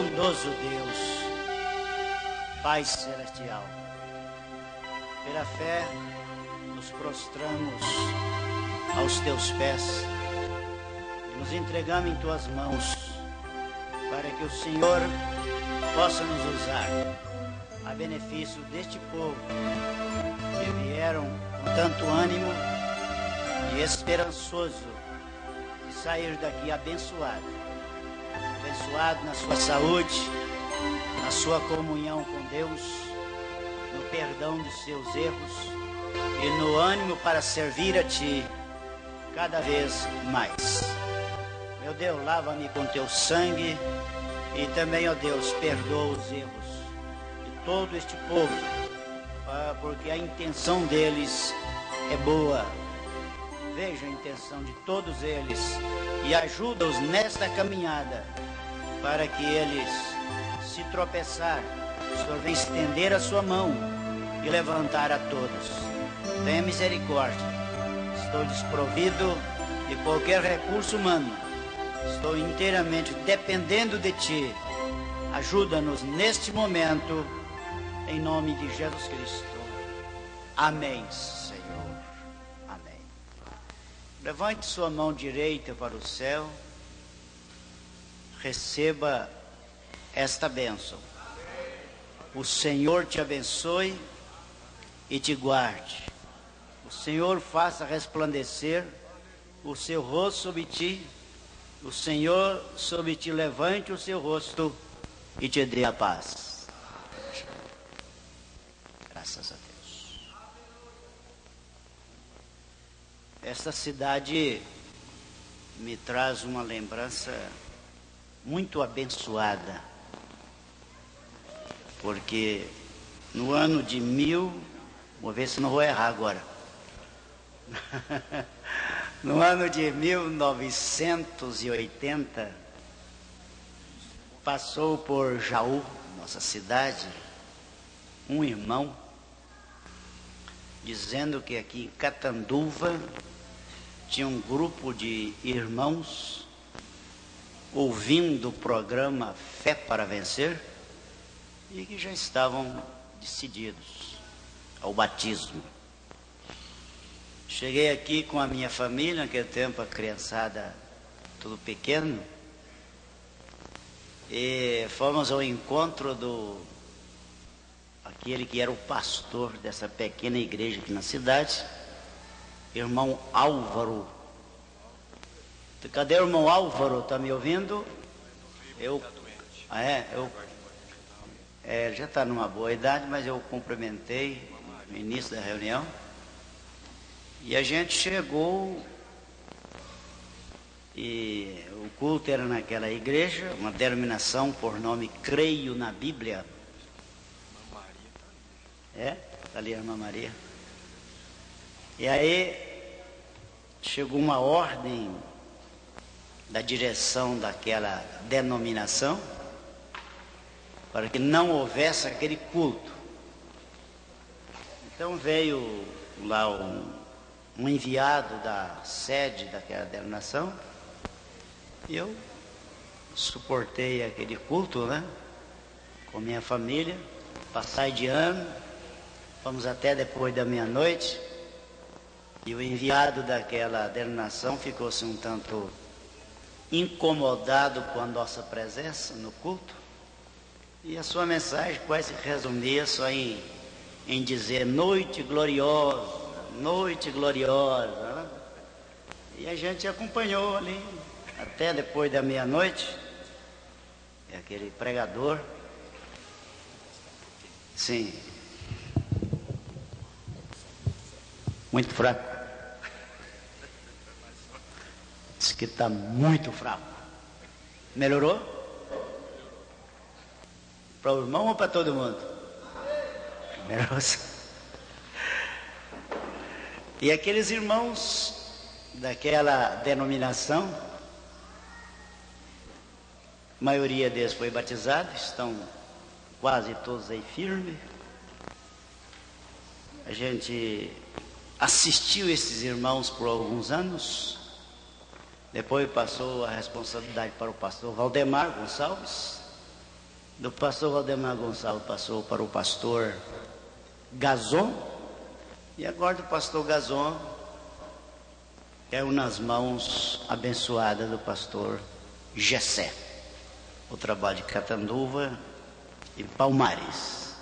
Bondoso Deus, Pai Celestial, pela fé nos prostramos aos teus pés e nos entregamos em tuas mãos para que o Senhor possa nos usar a benefício deste povo que vieram com tanto ânimo e esperançoso de sair daqui abençoado na sua saúde, na sua comunhão com Deus, no perdão de seus erros e no ânimo para servir a Ti cada vez mais. Meu Deus, lava-me com Teu sangue e também, ó Deus, perdoa os erros de todo este povo, porque a intenção deles é boa. Veja a intenção de todos eles e ajuda-os nesta caminhada, para que eles, se tropeçar, o Senhor venha estender a sua mão e levantar a todos. Tenha misericórdia. Estou desprovido de qualquer recurso humano. Estou inteiramente dependendo de Ti. Ajuda-nos neste momento, em nome de Jesus Cristo. Amém, Senhor. Amém. Levante sua mão direita para o céu. Receba esta bênção. O Senhor te abençoe e te guarde. O Senhor faça resplandecer o seu rosto sobre ti. O Senhor sobre ti levante o seu rosto e te dê a paz. Graças a Deus. Esta cidade me traz uma lembrança muito abençoada, porque no ano de vou ver se não vou errar agora, no ano de 1980, passou por Jaú, nossa cidade, um irmão, dizendo que aqui em Catanduva tinha um grupo de irmãos ouvindo o programa Fé para Vencer e que já estavam decididos ao batismo. Cheguei aqui com a minha família, naquele tempo a criançada tudo pequeno, e fomos ao encontro aquele que era o pastor dessa pequena igreja aqui na cidade, irmão Álvaro. Cadê o irmão Álvaro? Está me ouvindo? Já está numa boa idade, mas eu cumprimentei no início da reunião. E a gente chegou, e o culto era naquela igreja, uma denominação por nome Creio na Bíblia. Está ali a irmã Maria. E aí chegou uma ordem da direção daquela denominação para que não houvesse aquele culto. Então veio lá um enviado da sede daquela denominação e eu suportei aquele culto, né, com minha família, passai de ano, fomos até depois da meia-noite, e o enviado daquela denominação ficou-se um tanto incomodado com a nossa presença no culto, e a sua mensagem quase se resumia só em dizer noite gloriosa, né? E a gente acompanhou ali até depois da meia-noite. Aquele pregador, sim, muito fraco. Diz que está muito fraco. Melhorou? Para o irmão ou para todo mundo? Melhorou. E aqueles irmãos daquela denominação, a maioria deles foi batizada, estão quase todos aí firmes. A gente assistiu esses irmãos por alguns anos. Depois passou a responsabilidade para o pastor Valdemar Gonçalves. do pastor Valdemar Gonçalves passou para o pastor Gazon, e agora do pastor Gazon caiu nas mãos abençoadas do pastor Gessé, o trabalho de Catanduva e Palmares.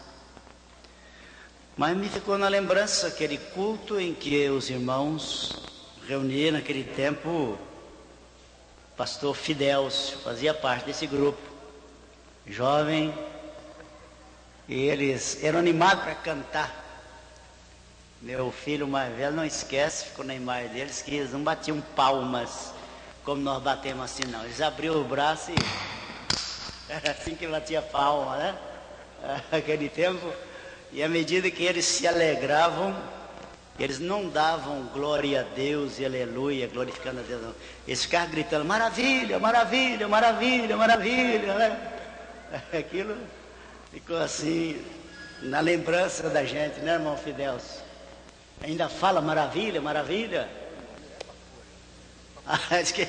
Mas me ficou na lembrança aquele culto em que os irmãos reuniram naquele tempo. O pastor Fidelcio fazia parte desse grupo, jovem, e eles eram animados para cantar. Meu filho mais velho não esquece, ficou na imagem deles, que eles não batiam palmas como nós batemos assim, não. Eles abriam o braço e era assim que batia palma, né? Aquele tempo. E à medida que eles se alegravam, eles não davam glória a Deus e aleluia, glorificando a Deus, não. Eles ficavam gritando, maravilha, maravilha, maravilha, maravilha, né? Aquilo ficou assim, na lembrança da gente, né, irmão Fidelcio? Ainda fala maravilha, maravilha? Acho que...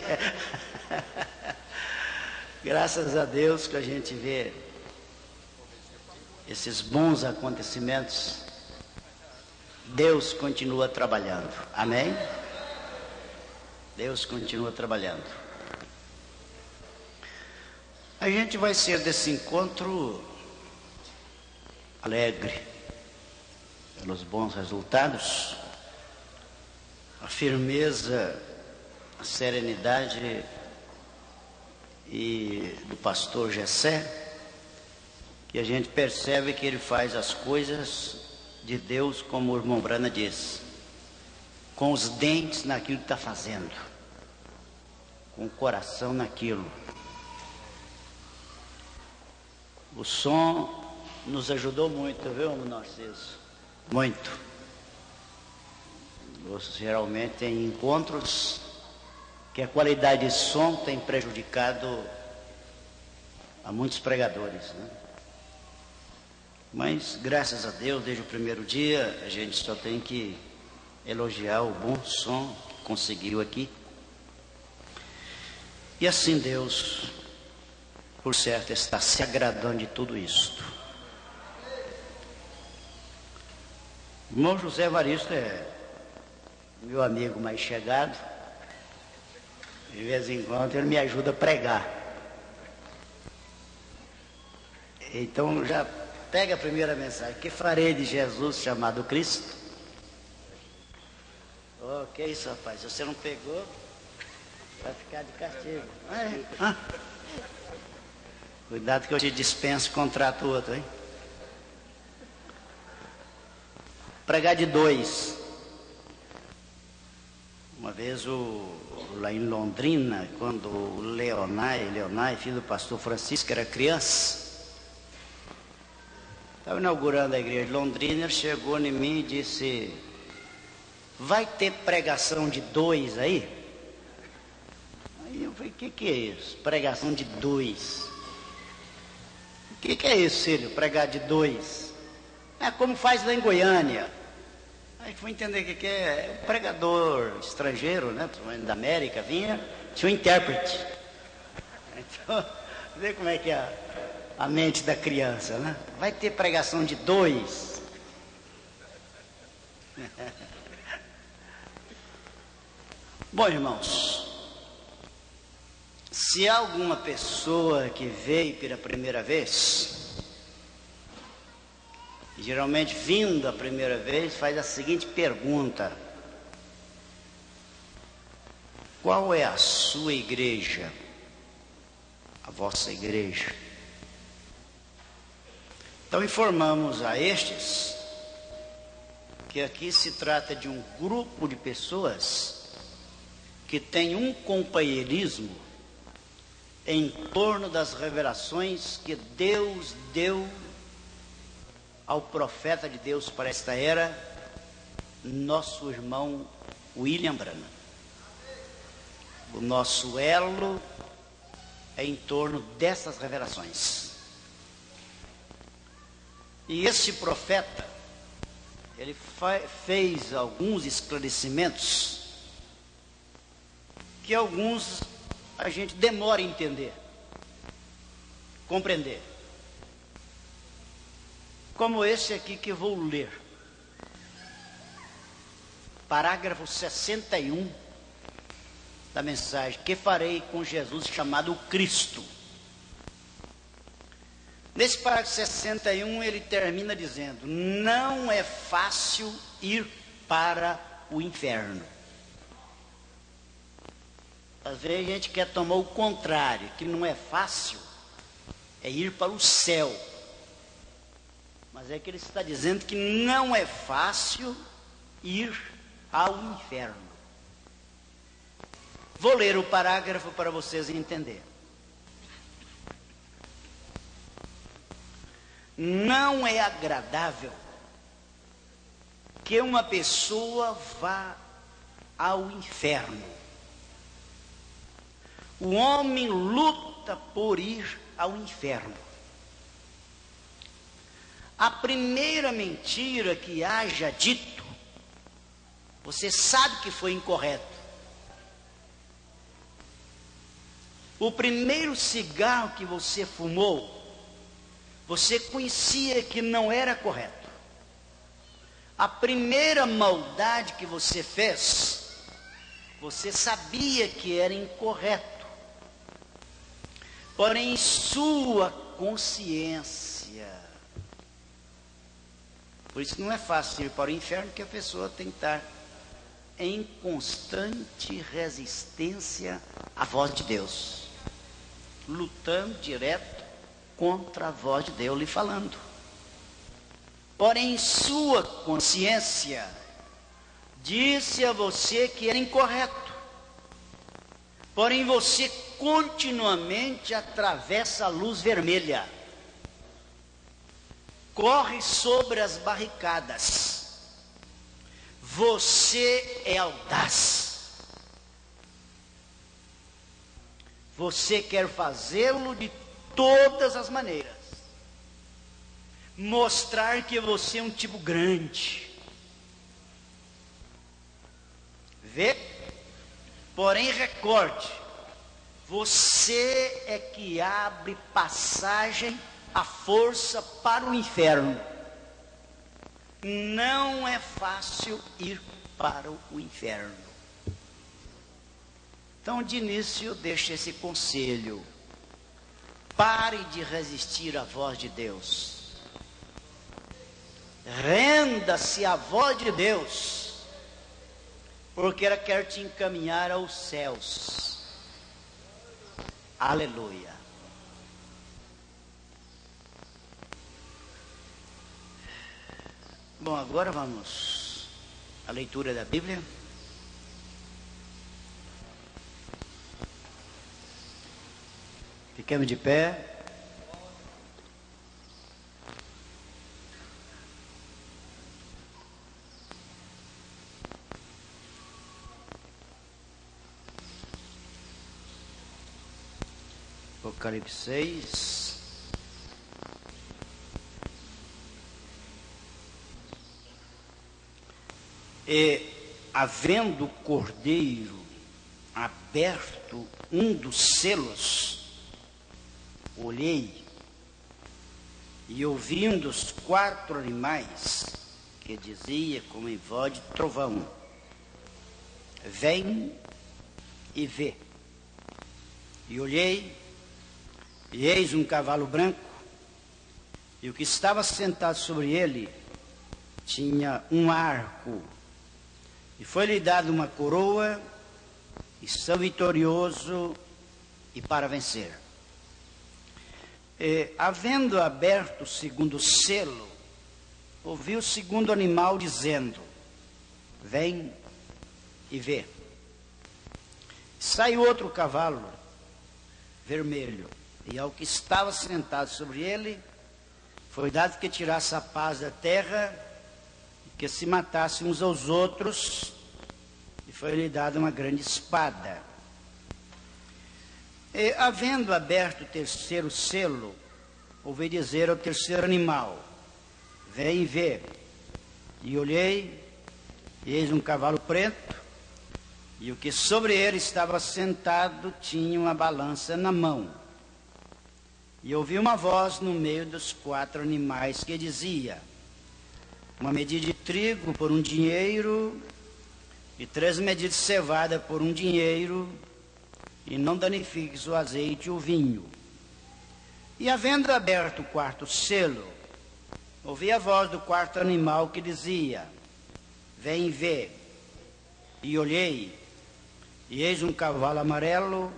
Graças a Deus que a gente vê esses bons acontecimentos. Deus continua trabalhando, amém? Deus continua trabalhando. A gente vai ser desse encontro alegre pelos bons resultados, a firmeza, a serenidade e do pastor Gessé, que a gente percebe que ele faz as coisas de Deus, como o irmão Brana diz, com os dentes naquilo que está fazendo, com o coração naquilo. O som nos ajudou muito, viu, Narciso? Muito. Geralmente tem encontros que a qualidade de som tem prejudicado a muitos pregadores, né? Mas, graças a Deus, desde o primeiro dia, a gente só tem que elogiar o bom som que conseguiu aqui. E assim Deus, por certo, está se agradando de tudo isto. O irmão José Evaristo é meu amigo mais chegado. De vez em quando ele me ajuda a pregar. Então já pega a primeira mensagem. Que farei de Jesus chamado Cristo? Oh, que isso, rapaz? Se você não pegou, vai ficar de castigo. Cuidado que eu te dispenso e contrato outro, hein? Pregar de dois. Uma vez lá em Londrina, quando o Leonai, filho do pastor Francisco, era criança, estava inaugurando a igreja de Londrina, ele chegou em mim e disse, vai ter pregação de dois aí? Aí eu falei, o que é isso? Pregação de dois. O que é isso, filho? Pregar de dois? É como faz lá em Goiânia. Aí fui entender o que é. O pregador estrangeiro, né, da América, vinha, tinha um intérprete. Então, vê como é que é a mente da criança, né? Vai ter pregação de dois. Bom, irmãos, se há alguma pessoa que veio pela primeira vez, geralmente vindo a primeira vez, faz a seguinte pergunta: qual é a sua igreja? A vossa igreja? Então informamos a estes que aqui se trata de um grupo de pessoas que tem um companheirismo em torno das revelações que Deus deu ao profeta de Deus para esta era, nosso irmão William Branham. O nosso elo é em torno dessas revelações. E esse profeta, ele fez alguns esclarecimentos que alguns a gente demora a entender, compreender. como esse aqui que vou ler. Parágrafo 61 da mensagem: que farei com Jesus chamado Cristo? Nesse parágrafo 61 ele termina dizendo: não é fácil ir para o inferno. Às vezes a gente quer tomar o contrário, que não é fácil, é ir para o céu. Mas é que ele está dizendo que não é fácil ir ao inferno. Vou ler o parágrafo para vocês entenderem. Não é agradável que uma pessoa vá ao inferno. O homem luta por ir ao inferno. A primeira mentira que haja dito, você sabe que foi incorreto. O primeiro cigarro que você fumou, você conhecia que não era correto. A primeira maldade que você fez, você sabia que era incorreto. Porém, sua consciência. Por isso que não é fácil ir para o inferno, porque a pessoa tem que estar em constante resistência à voz de Deus, lutando direto contra a voz de Deus lhe falando. Porém, sua consciência disse a você que era incorreto. Porém, você continuamente atravessa a luz vermelha, corre sobre as barricadas. Você é audaz. Você quer fazê-lo de todas as maneiras. Mostrar que você é um tipo grande. Vê? Porém, recorde, você é que abre passagem à força para o inferno. Não é fácil ir para o inferno. Então, de início, eu deixo esse conselho: pare de resistir à voz de Deus. Renda-se à voz de Deus, porque ela quer te encaminhar aos céus. Aleluia. Bom, agora vamos à leitura da Bíblia. Fiquemos de pé. Apocalipse 6. E, havendo o cordeiro aberto um dos selos, olhei, e ouvindo os 4 animais, que dizia como em voz de trovão: vem e vê. E olhei, e eis um cavalo branco, e o que estava sentado sobre ele tinha um arco, e foi-lhe dado uma coroa, e são vitorioso e para vencer. E, havendo aberto o segundo selo, ouvi o segundo animal dizendo: vem e vê. Saiu outro cavalo vermelho, e ao que estava sentado sobre ele foi dado que tirasse a paz da terra, e que se matassem uns aos outros, e foi-lhe dada uma grande espada. E, havendo aberto o terceiro selo, ouvi dizer ao terceiro animal: vem e vê. E olhei, e eis um cavalo preto, e o que sobre ele estava sentado tinha uma balança na mão. E ouvi uma voz no meio dos 4 animais que dizia: uma medida de trigo por 1 dinheiro, e 3 medidas de cevada por 1 dinheiro, e não danifiques o azeite e o vinho. E havendo aberto o 4º selo, ouvi a voz do 4º animal que dizia: vem ver. E olhei, e eis um cavalo amarelo,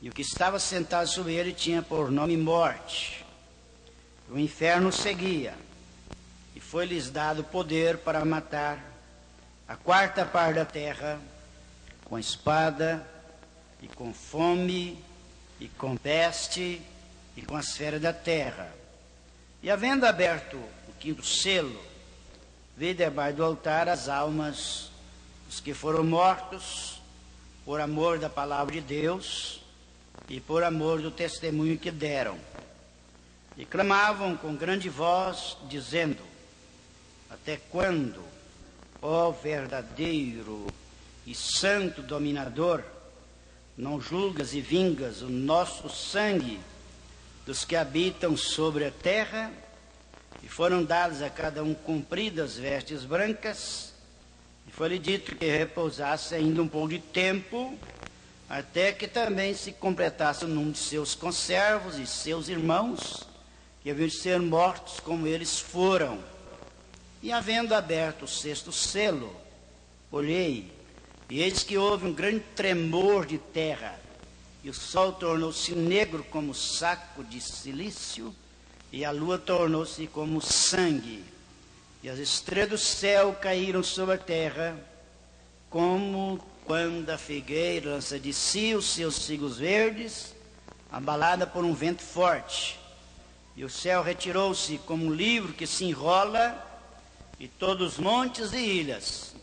e o que estava sentado sobre ele tinha por nome Morte. O inferno seguia, e foi-lhes dado poder para matar a 4ª parte da terra, com espada, e com fome, e com peste, e com as feras da terra. E havendo aberto o 5º selo, vi debaixo do altar as almas dos que foram mortos por amor da palavra de Deus e por amor do testemunho que deram. E clamavam com grande voz, dizendo: até quando, ó verdadeiro e santo dominador, não julgas e vingas o nosso sangue dos que habitam sobre a terra? E foram dadas a cada um compridas vestes brancas, e foi-lhe dito que repousasse ainda um pouco de tempo, até que também se completasse o número de seus conservos e seus irmãos, que haviam de ser mortos como eles foram. E havendo aberto o 6º selo, olhei, e eis que houve um grande tremor de terra, e o sol tornou-se negro como saco de cilício, e a lua tornou-se como sangue, e as estrelas do céu caíram sobre a terra, como quando a figueira lança de si os seus figos verdes, abalada por um vento forte. E o céu retirou-se como um livro que se enrola, e todos os montes e ilhas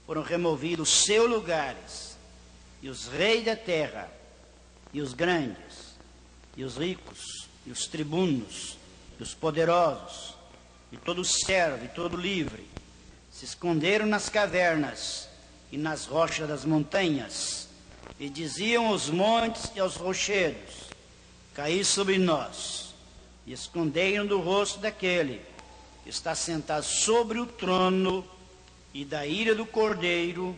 foram removidos dos seus lugares, e os reis da terra, e os grandes, e os ricos, e os tribunos, e os poderosos, e todo servo, e todo livre, se esconderam nas cavernas e nas rochas das montanhas, e diziam aos montes e aos rochedos: caí sobre nós, e esconderam do rosto daquele que está sentado sobre o trono e da ira do Cordeiro,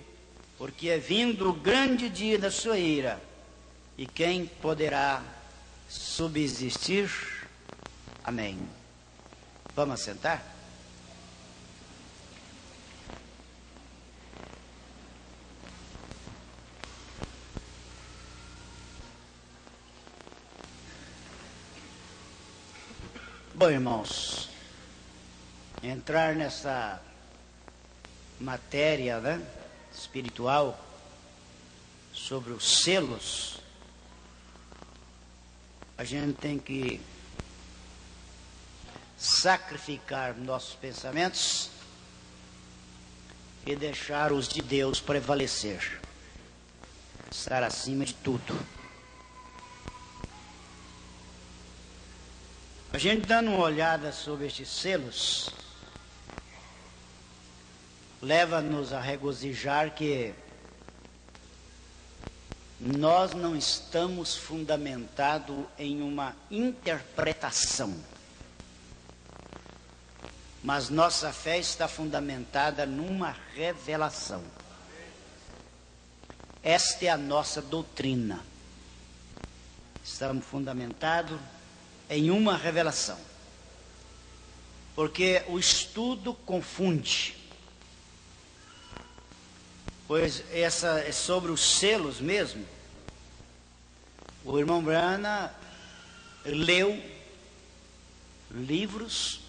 porque é vindo o grande dia da sua ira, e quem poderá subsistir? Amém. Vamos sentar? Bom, irmãos, entrar nessa matéria, né, espiritual sobre os selos, a gente tem que sacrificar nossos pensamentos e deixar os de Deus prevalecer, estar acima de tudo. A gente dando uma olhada sobre estes selos, leva-nos a regozijar que nós não estamos fundamentados em uma interpretação, mas nossa fé está fundamentada numa revelação. Esta é a nossa doutrina. Estamos fundamentados em uma revelação, porque o estudo confunde, pois essa é sobre os selos mesmo. O irmão Branham leu livros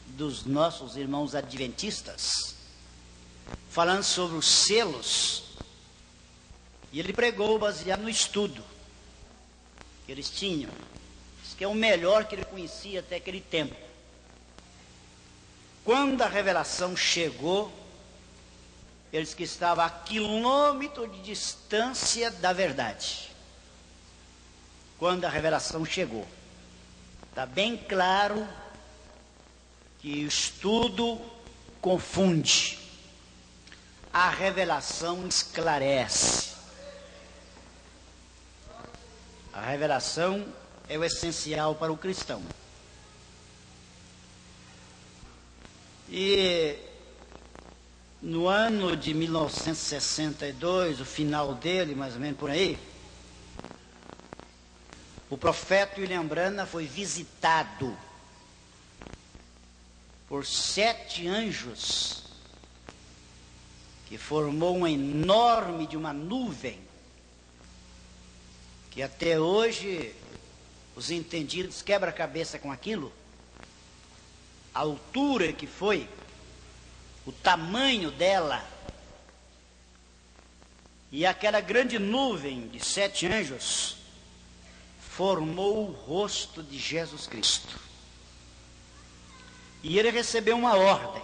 dos nossos irmãos adventistas falando sobre os selos, e ele pregou baseado no estudo que eles tinham, que é o melhor que ele conhecia até aquele tempo. Quando a revelação chegou, eles que estavam a quilômetro de distância da verdade. Quando a revelação chegou, está bem claro que o estudo confunde, a revelação esclarece. A revelação é o essencial para o cristão. E no ano de 1962, o final dele, mais ou menos por aí, o profeta William Branham foi visitado por 7 anjos, que formou uma enorme de uma nuvem, que até hoje os entendidos quebram a cabeça com aquilo, a altura que foi, o tamanho dela, e aquela grande nuvem de 7 anjos formou o rosto de Jesus Cristo. E ele recebeu uma ordem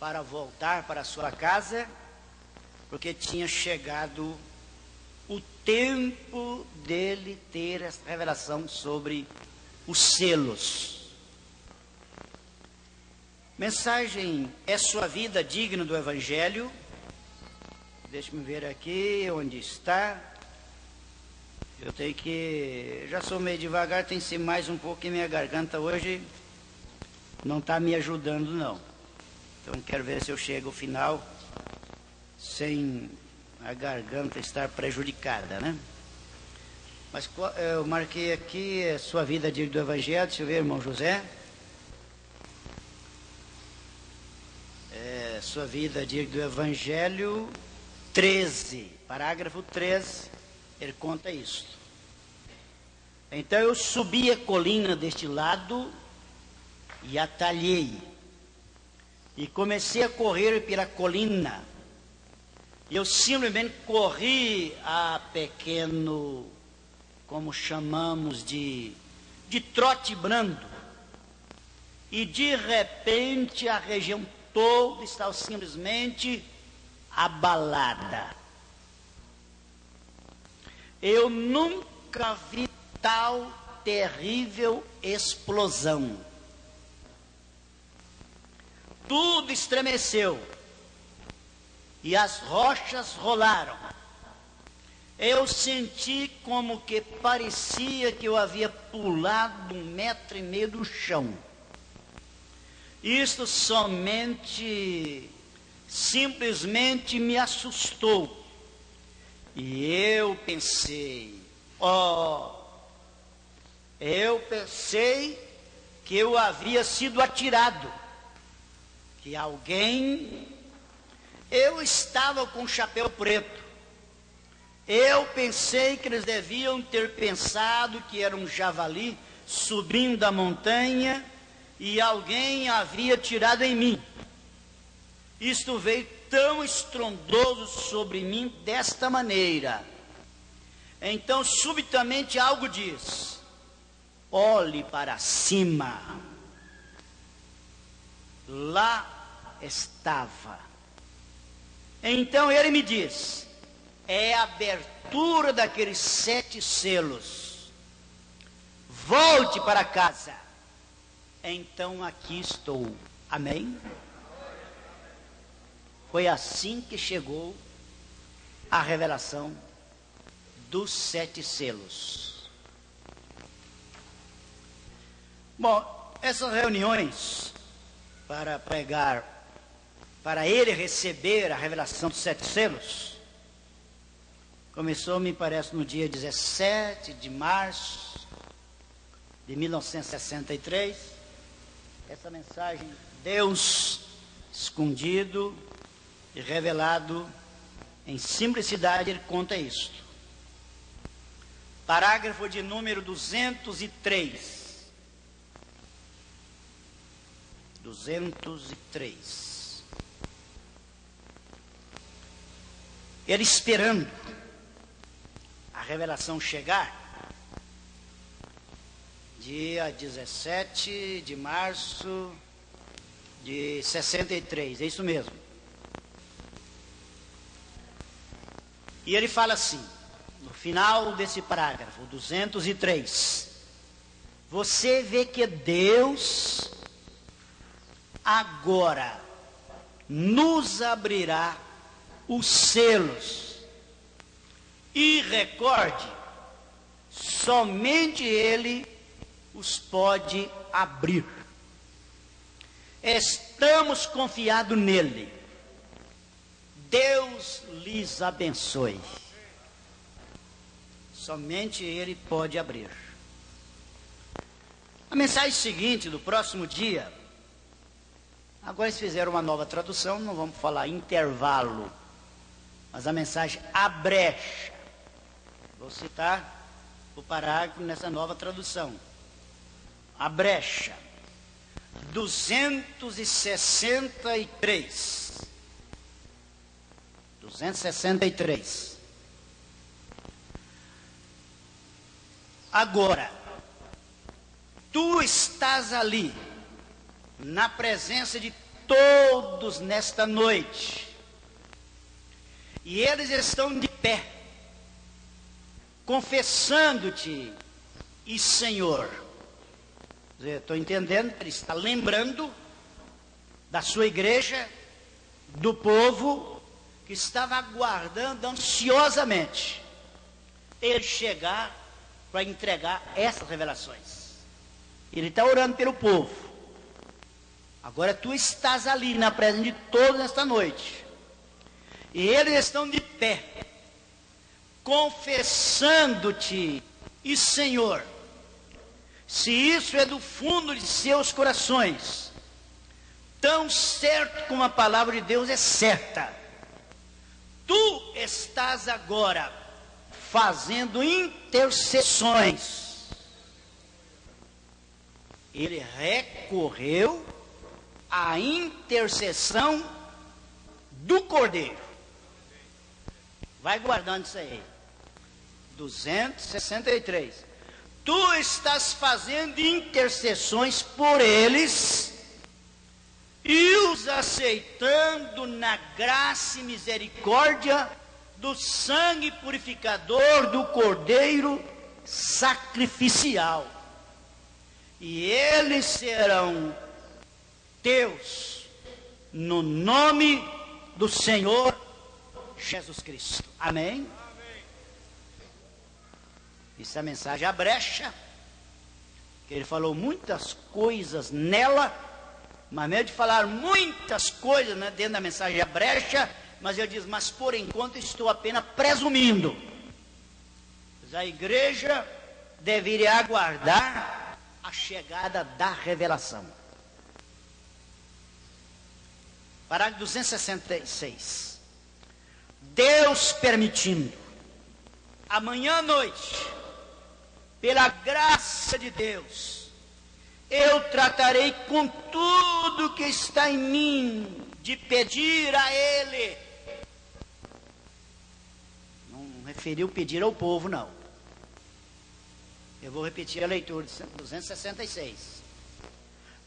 para voltar para sua casa, porque tinha chegado o tempo dele ter essa revelação sobre os selos. Mensagem: é sua vida digna do Evangelho? Deixe-me ver aqui onde está. Eu tenho que... já sou meio devagar, tem que ser mais um pouco, e minha garganta hoje não está me ajudando, não. Então quero ver se eu chego ao final sem a garganta estar prejudicada, né? Mas eu marquei aqui, sua vida digna do Evangelho. Deixa eu ver, irmão José. Sua vida digna do Evangelho 13, parágrafo 13, ele conta isso. Então eu subi a colina deste lado e atalhei, e comecei a correr pela colina. Eu simplesmente corri a pequeno, como chamamos de trote brando, e de repente a região toda estava simplesmente abalada. Eu nunca vi tal terrível explosão. Tudo estremeceu e as rochas rolaram. Eu senti como que parecia que eu havia pulado 1,5 metros do chão. Isto simplesmente me assustou. E eu pensei, que eu havia sido atirado, que alguém... Eu estava com um chapéu preto. Eu pensei que eles deviam ter pensado que era um javali subindo da montanha e alguém havia tirado em mim. Isto veio tão estrondoso sobre mim desta maneira. Então subitamente algo diz: olhe para cima. Lá estava. Então ele me diz: é a abertura daqueles 7 selos. Volte para casa. Então aqui estou. Amém? Foi assim que chegou a revelação dos 7 selos. Bom, essas reuniões para pregar, para ele receber a revelação dos 7 selos, começou, me parece, no dia 17 de março de 1963. Essa mensagem, Deus escondido e revelado em simplicidade, ele conta isto. Parágrafo de número 203. 203. Ele esperando a revelação chegar, dia 17 de março de 63, é isso mesmo. E ele fala assim, no final desse parágrafo, 203, você vê que Deus agora nos abrirá os selos. E recorde, somente Ele os pode abrir. Estamos confiados nele. Deus lhes abençoe. Somente Ele pode abrir. A mensagem seguinte, do próximo dia, agora eles fizeram uma nova tradução, não vamos falar intervalo, mas a mensagem a brecha. Vou citar o parágrafo nessa nova tradução. A brecha. 263. 263. Agora, tu estás ali, na presença de todos nesta noite, e eles estão de pé, confessando-te, e Senhor, estou entendendo, ele está lembrando da sua igreja, do povo que estava aguardando ansiosamente ele chegar para entregar essas revelações. Ele está orando pelo povo. Agora tu estás ali na presença de todos nesta noite, e eles estão de pé, confessando-te, e Senhor, se isso é do fundo de seus corações, tão certo como a palavra de Deus é certa, tu estás agora fazendo intercessões. Ele recorreu à intercessão do Cordeiro. Vai guardando isso aí. 263. Tu estás fazendo intercessões por eles e os aceitando na graça e misericórdia do sangue purificador do Cordeiro sacrificial. E eles serão teus no nome do Senhor Jesus Cristo. Amém? Isso é a mensagem a brecha, que ele falou muitas coisas nela, mas mesmo de falar muitas coisas, né, dentro da mensagem a brecha, mas ele diz, mas por enquanto estou apenas presumindo. Mas a igreja deveria aguardar a chegada da revelação. Parágrafo 266. Deus permitindo, amanhã à noite, pela graça de Deus, eu tratarei com tudo que está em mim de pedir a Ele. Não referiu pedir ao povo, não. Eu vou repetir a leitura de 266.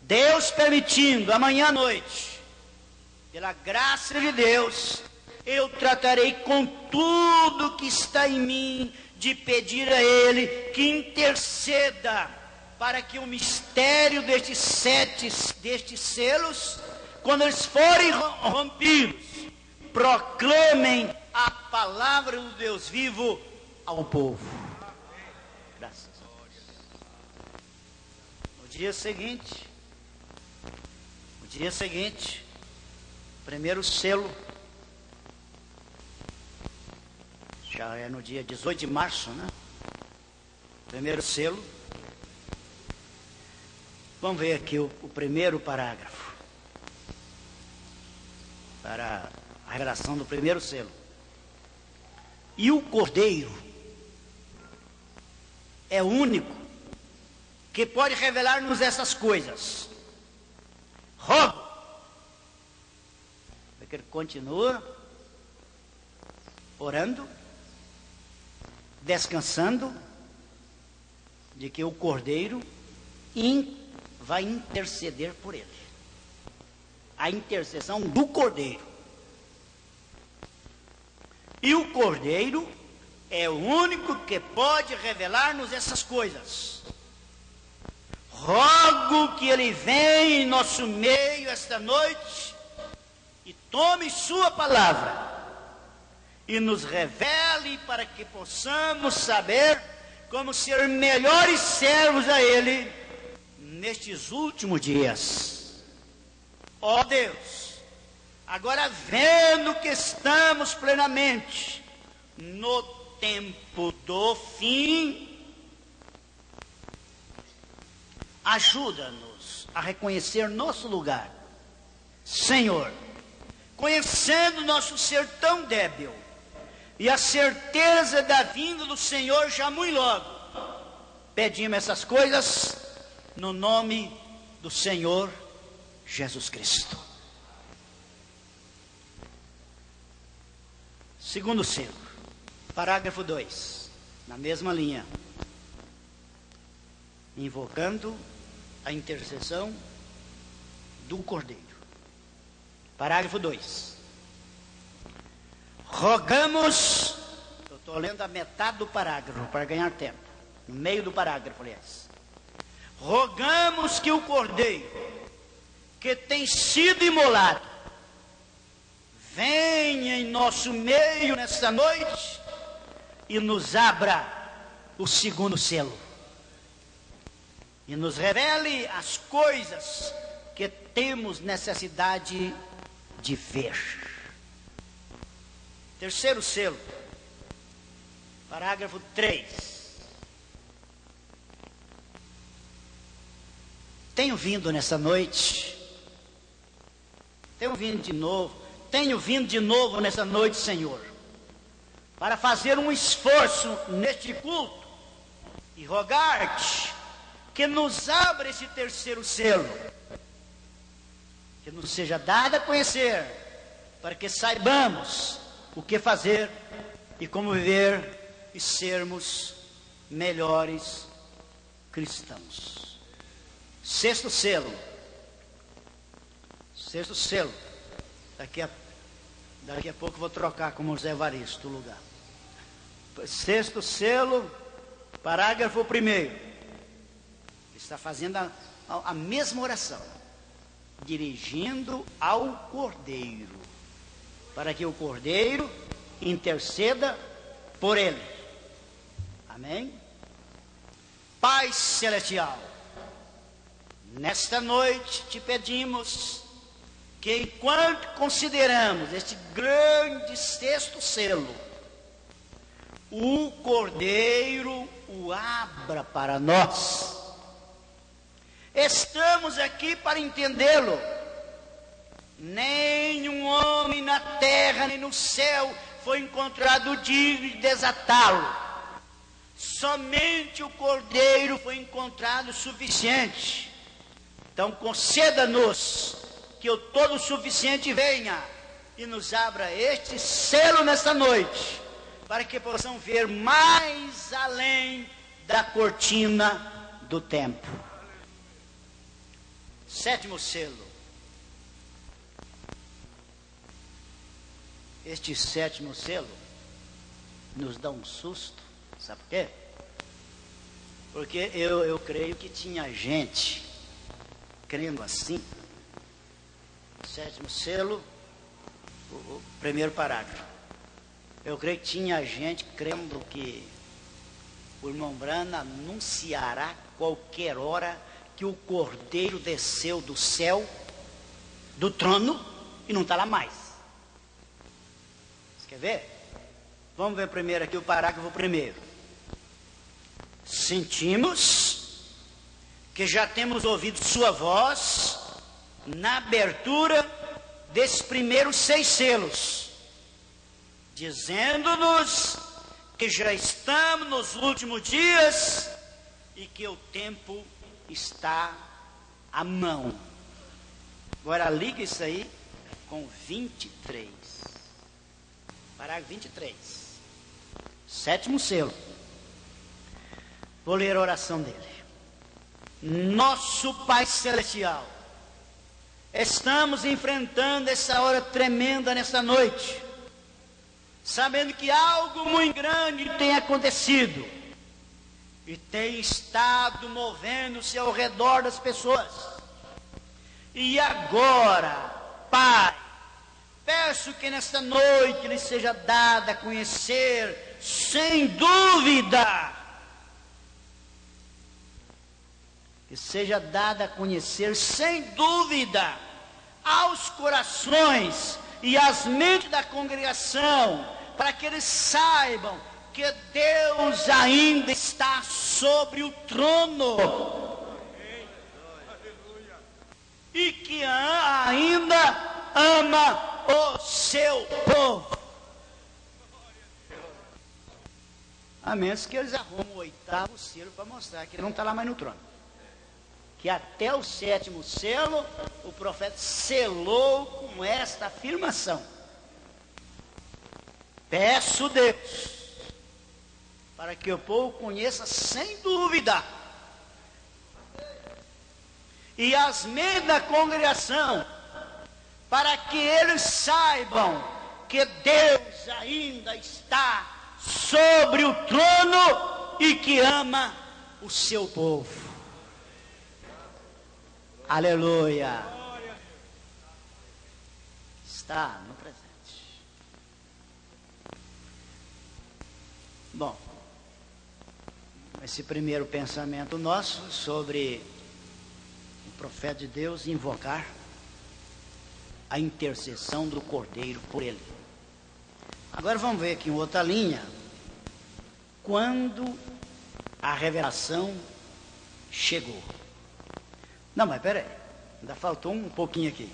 Deus permitindo, amanhã à noite, pela graça de Deus, eu tratarei com tudo que está em mim de pedir a Ele que interceda para que o mistério destes selos, quando eles forem rompidos, proclamem a palavra do Deus vivo ao povo. Graças a Deus. No dia seguinte, primeiro selo, já é no dia 18 de março, né? Primeiro selo. Vamos ver aqui o primeiro parágrafo, para a revelação do primeiro selo. E o Cordeiro é o único que pode revelar-nos essas coisas. Rogo, que ele continua orando, descansando, de que o Cordeiro vai interceder por ele. A intercessão do Cordeiro. E o Cordeiro é o único que pode revelar-nos essas coisas. Rogo que ele venha em nosso meio esta noite e tome sua palavra e nos revele para que possamos saber como ser melhores servos a Ele nestes últimos dias. Ó Deus, agora vendo que estamos plenamente no tempo do fim, ajuda-nos a reconhecer nosso lugar, Senhor, conhecendo nosso ser tão débil e a certeza da vinda do Senhor já muito logo. Pedimos essas coisas no nome do Senhor Jesus Cristo. Segundo selo, parágrafo 2, na mesma linha. Invocando a intercessão do Cordeiro. Parágrafo 2. Rogamos, eu estou lendo a metade do parágrafo para ganhar tempo, no meio do parágrafo, aliás. Rogamos que o Cordeiro, que tem sido imolado, venha em nosso meio nesta noite e nos abra o segundo selo. E nos revele as coisas que temos necessidade de ver. Terceiro selo, parágrafo 3. Tenho vindo nessa noite, tenho vindo de novo nessa noite, Senhor, para fazer um esforço neste culto e rogar-te que nos abra esse terceiro selo, que nos seja dado a conhecer, para que saibamos o que fazer e como viver e sermos melhores cristãos. Sexto selo. Daqui a pouco vou trocar com o José Evaristo o lugar. Sexto selo, parágrafo 1. Está fazendo a mesma oração, dirigindo ao Cordeiro, para que o Cordeiro interceda por ele. Amém? Pai Celestial, nesta noite te pedimos que, enquanto consideramos este grande sexto selo, o Cordeiro o abra para nós. Estamos aqui para entendê-lo. Nenhum homem na terra nem no céu foi encontrado digno de desatá-lo. Somente o Cordeiro foi encontrado suficiente. Então conceda-nos que o todo suficiente venha e nos abra este selo nesta noite, para que possamos ver mais além da cortina do tempo. Sétimo selo. Este sétimo selo nos dá um susto, sabe por quê? Porque eu creio que tinha gente crendo assim. Sétimo selo, o primeiro parágrafo. Eu creio que tinha gente crendo que o irmão Brana anunciará qualquer hora que o Cordeiro desceu do céu, do trono, e não está lá mais. Você quer ver? Vamos ver primeiro aqui o parágrafo 1. Sentimos que já temos ouvido sua voz na abertura desses primeiros 6 selos, dizendo-nos que já estamos nos últimos dias e que o tempo está à mão. Agora liga isso aí com 23. Parágrafo 23. Sétimo selo. Vou ler a oração dele. Nosso Pai Celestial, estamos enfrentando essa hora tremenda nessa noite, sabendo que algo muito grande tem acontecido e tem estado movendo-se ao redor das pessoas. E agora, Pai, peço que nesta noite lhe seja dada a conhecer, sem dúvida, que seja dada a conhecer sem dúvida aos corações e às mentes da congregação, para que eles saibam que Deus ainda está sobre o trono e que ainda ama o seu povo. A menos que eles arrumem o 8º selo para mostrar que ele não está lá mais no trono. Que até o 7º selo, o profeta selou com esta afirmação. Peço Deus, para que o povo conheça sem dúvida, e as mentes da congregação, para que eles saibam que Deus ainda está sobre o trono e que ama o seu povo. Aleluia. Está no presente. Bom, esse primeiro pensamento nosso sobre o profeta de Deus invocar a intercessão do Cordeiro por ele. Agora vamos ver aqui em outra linha, quando a revelação chegou. Não, mas peraí, ainda faltou um pouquinho aqui.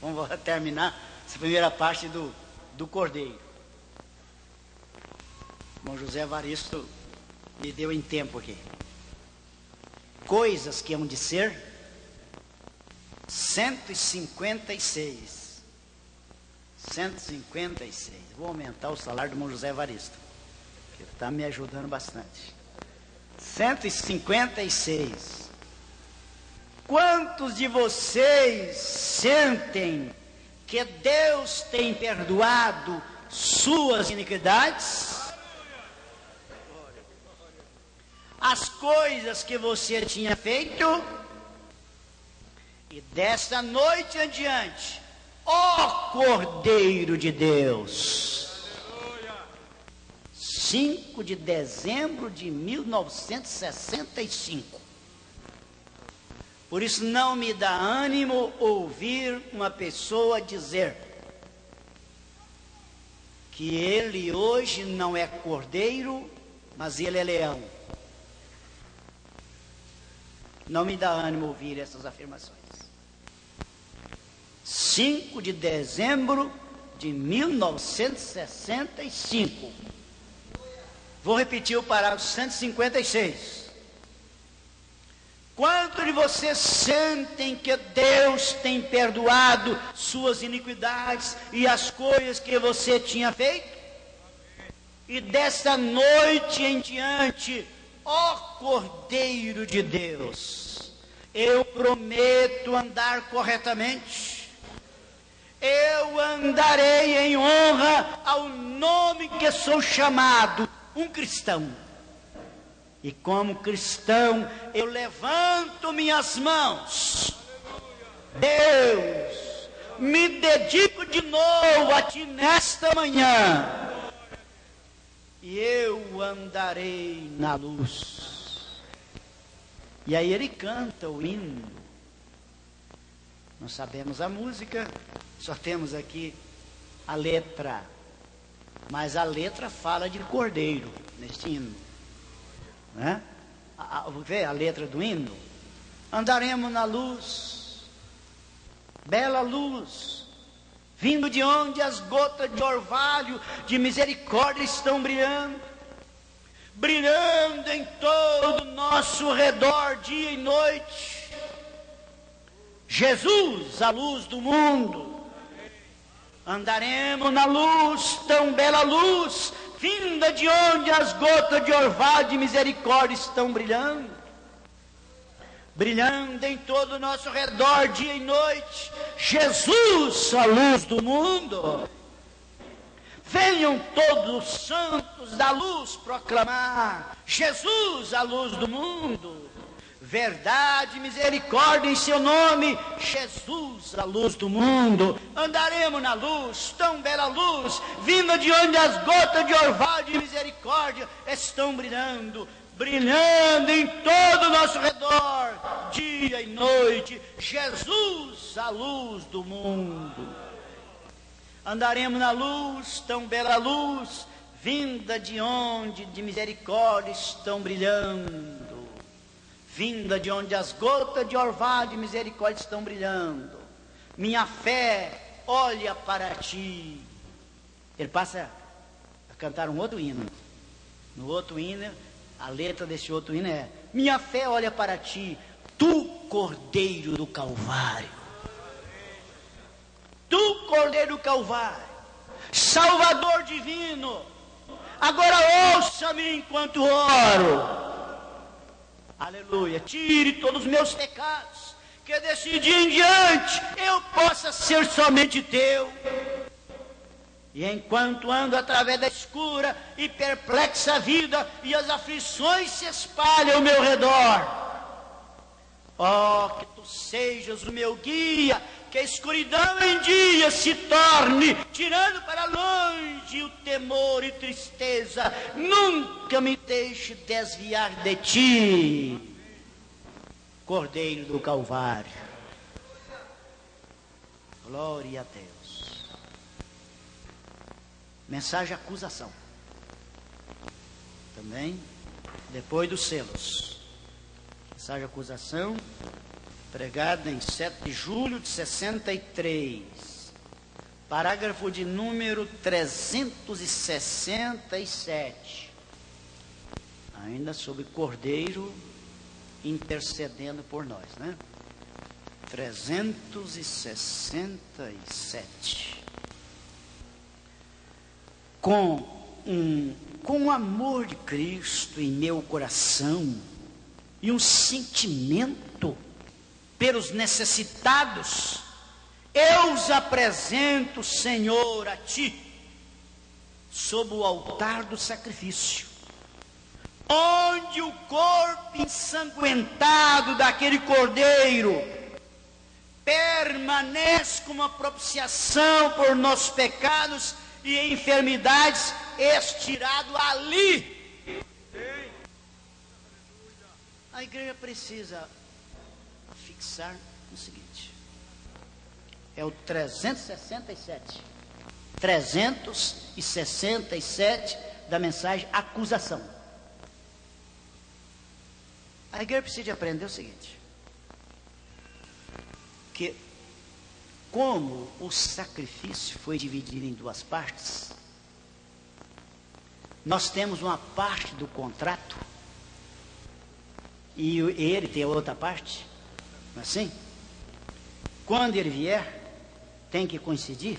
Vamos terminar essa primeira parte do Cordeiro. Bom, José Evaristo me deu em tempo aqui. Coisas que hão de ser 156. 156. Vou aumentar o salário do irmão José Evaristo, que está me ajudando bastante. 156. Quantos de vocês sentem que Deus tem perdoado suas iniquidades? As coisas que você tinha feito? E desta noite em diante, ó Cordeiro de Deus, 5 de dezembro de 1965. Por isso não me dá ânimo ouvir uma pessoa dizer que ele hoje não é cordeiro, mas ele é leão. Não me dá ânimo ouvir essas afirmações. 5 de dezembro de 1965. Vou repetir o parágrafo 156. Quantos de vocês sentem que Deus tem perdoado suas iniquidades e as coisas que você tinha feito? E desta noite em diante, ó Cordeiro de Deus, eu prometo andar corretamente. Eu andarei em honra ao nome que sou chamado, um cristão. E como cristão, eu levanto minhas mãos. Deus, me dedico de novo a Ti nesta manhã. E eu andarei na luz. E aí ele canta o hino. Nós sabemos a música, só temos aqui a letra. Mas a letra fala de cordeiro neste hino. Né? Vê a letra do hino. Andaremos na luz, bela luz, vindo de onde as gotas de orvalho de misericórdia estão brilhando, brilhando em todo o nosso redor, dia e noite. Jesus, a luz do mundo. Andaremos na luz, tão bela luz, vinda de onde as gotas de orvalho de misericórdia estão brilhando, brilhando em todo o nosso redor, dia e noite. Jesus, a luz do mundo. Venham todos os santos da luz proclamar: Jesus, a luz do mundo. Verdade e misericórdia em seu nome, Jesus, a luz do mundo. Andaremos na luz, tão bela luz, vinda de onde as gotas de orvalho de misericórdia estão brilhando, brilhando em todo o nosso redor, dia e noite. Jesus, a luz do mundo. Andaremos na luz, tão bela luz, vinda de onde de misericórdia estão brilhando, vinda de onde as gotas de orvalho de misericórdia estão brilhando. Minha fé olha para ti. Ele passa a cantar um outro hino. No outro hino, a letra desse outro hino é: minha fé olha para ti, tu Cordeiro do Calvário. Tu Cordeiro do Calvário, Salvador divino, agora ouça-me enquanto oro. Aleluia. Tire todos os meus pecados, que desse dia em diante eu possa ser somente teu. E enquanto ando através da escura e perplexa vida, e as aflições se espalham ao meu redor, ó, que tu sejas o meu guia, que a escuridão em dia se torne, tirando para longe o temor e tristeza. Nunca me deixe desviar de ti, Cordeiro do Calvário. Glória a Deus. Mensagem acusação. Também, depois dos selos. Mensagem acusação, pregada em 7 de julho de 63. Parágrafo de número 367. Ainda sobre Cordeiro intercedendo por nós, né? 367. Com o amor de Cristo em meu coração e um sentimento pelos necessitados, eu os apresento, Senhor, a ti, sob o altar do sacrifício, onde o corpo ensanguentado daquele cordeiro permanece como uma propiciação por nossos pecados e enfermidades, estirado ali. A igreja precisa fixar o seguinte: é o 367 da mensagem acusação. A igreja precisa aprender o seguinte: que como o sacrifício foi dividido em duas partes, nós temos uma parte do contrato e ele tem a outra parte, não é assim? Quando ele vier, tem que coincidir.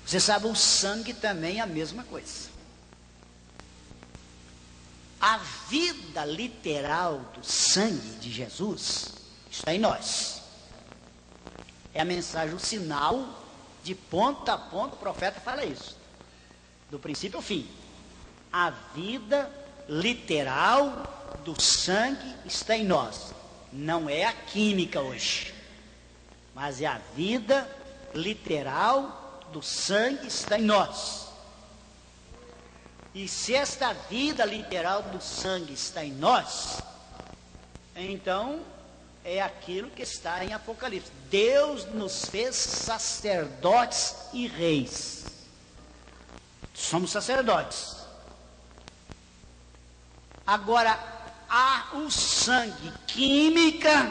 Você sabe, o sangue também é a mesma coisa. A vida literal do sangue de Jesus está em nós. É a mensagem, o sinal, de ponta a ponta, o profeta fala isso, do princípio ao fim. A vida literal do sangue está em nós. Não é a química hoje, mas é a vida literal do sangue está em nós. E se esta vida literal do sangue está em nós, então é aquilo que está em Apocalipse: Deus nos fez sacerdotes e reis. Somos sacerdotes. Agora, há o sangue, química,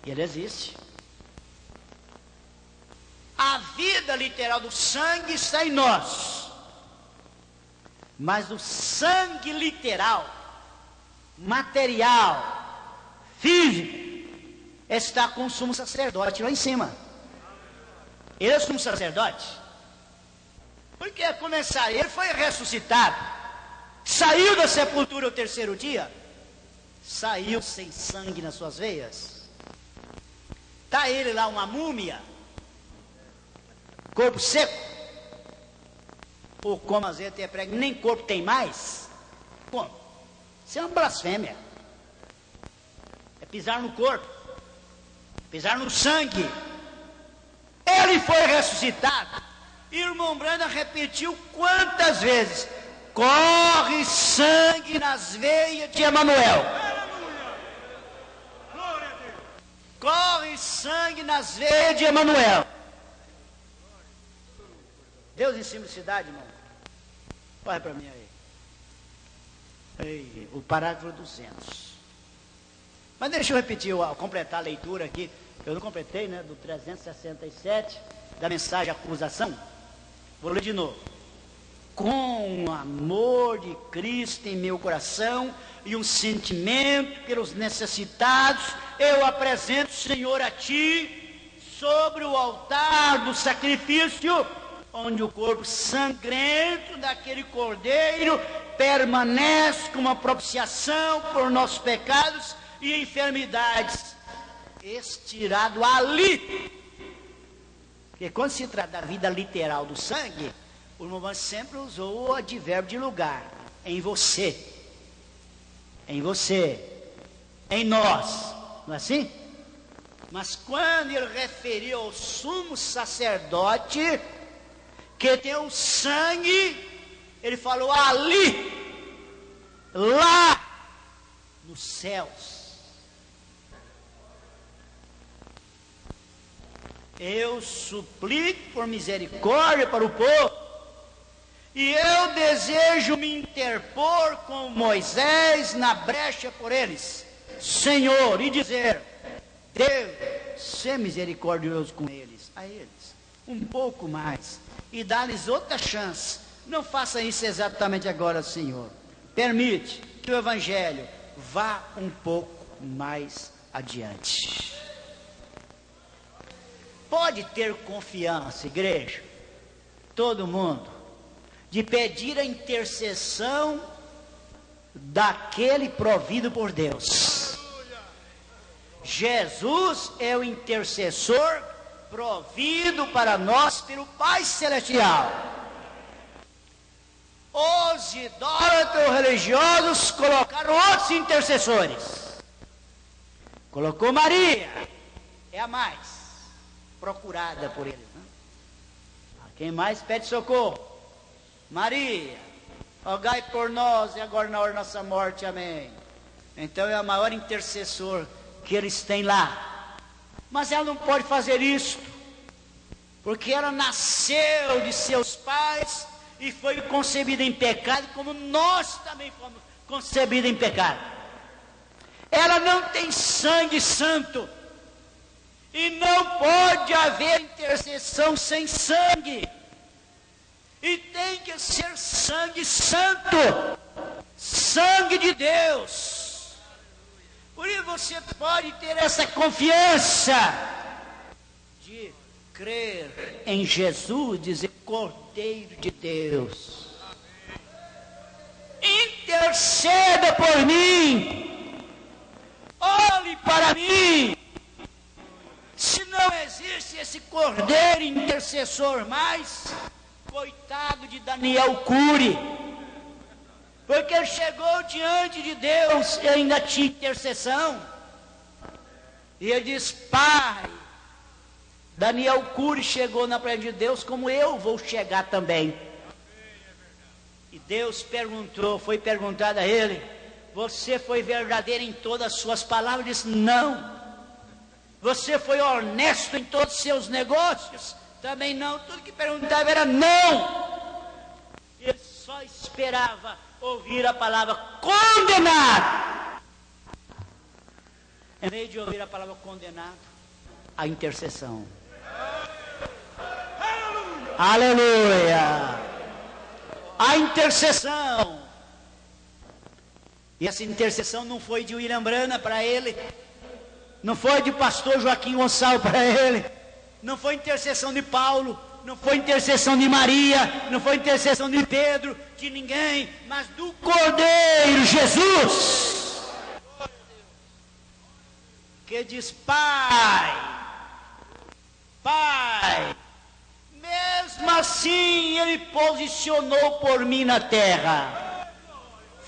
ele existe. A vida literal do sangue está em nós, mas o sangue literal, material, físico, está com o sumo sacerdote lá em cima. Ele é o sumo sacerdote, porque a começar, ele foi ressuscitado, saiu da sepultura o terceiro dia, saiu sem sangue nas suas veias. Está ele lá, uma múmia, corpo seco, ou como às vezes tem prego, nem corpo tem mais. Como? Isso é uma blasfêmia. É pisar no corpo, pisar no sangue. Ele foi ressuscitado. Irmão Branda repetiu quantas vezes? Corre sangue nas veias de Emanuel. Corre sangue nas veias de Emanuel. Deus em simplicidade, irmão. Olha para mim aí. O parágrafo 200. Mas deixa eu repetir, completar a leitura aqui. Eu não completei, né? Do 367, da mensagem acusação. Vou ler de novo. Com o amor de Cristo em meu coração e um sentimento pelos necessitados, eu apresento, Senhor, a Ti, sobre o altar do sacrifício, onde o corpo sangrento daquele cordeiro permanece como uma propiciação por nossos pecados e enfermidades, estirado ali. Porque quando se trata da vida literal do sangue, o irmão sempre usou o advérbio de lugar. Em você. Em você. Em nós. Não é assim? Mas quando ele referiu ao sumo sacerdote, que tem o sangue, ele falou ali, lá, nos céus. Eu suplico por misericórdia para o povo, e eu desejo me interpor com Moisés na brecha por eles, Senhor, e dizer: Deus, ser misericordioso com eles, a eles, um pouco mais, e dar-lhes outra chance. Não faça isso exatamente agora, Senhor. Permite que o Evangelho vá um pouco mais adiante. Pode ter confiança, igreja, todo mundo, de pedir a intercessão daquele provido por Deus. Jesus é o intercessor provido para nós pelo Pai Celestial. Os idólatras religiosos colocaram outros intercessores. Colocou Maria, é a mais procurada por eles, né? Quem mais pede socorro? Maria, rogai por nós e agora na hora da nossa morte, amém. Então é o maior intercessor que eles têm lá. Mas ela não pode fazer isso, porque ela nasceu de seus pais e foi concebida em pecado, como nós também fomos concebidos em pecado. Ela não tem sangue santo, e não pode haver intercessão sem sangue. E tem que ser sangue santo, sangue de Deus. Por isso você pode ter essa confiança de crer em Jesus, dizer: Cordeiro de Deus, interceda por mim, olhe para mim. Se não existe esse Cordeiro intercessor mais, coitado de Daniel Cury, porque ele chegou diante de Deus e ainda tinha intercessão, e ele diz: Pai, Daniel Cury chegou na presença de Deus como eu vou chegar também. E Deus foi perguntado a ele: você foi verdadeiro em todas as suas palavras? Ele disse: não. Você foi honesto em todos os seus negócios? Também não. Tudo que perguntava era não. Ele só esperava ouvir a palavra condenado. Em vez de ouvir a palavra condenado, a intercessão. Aleluia! A intercessão. E essa intercessão não foi de William Brana para ele, não foi de pastor Joaquim Gonçalves para ele, não foi intercessão de Paulo, não foi intercessão de Maria, não foi intercessão de Pedro, de ninguém, mas do Cordeiro Jesus, que diz: Pai, Pai, mesmo assim ele posicionou por mim na terra,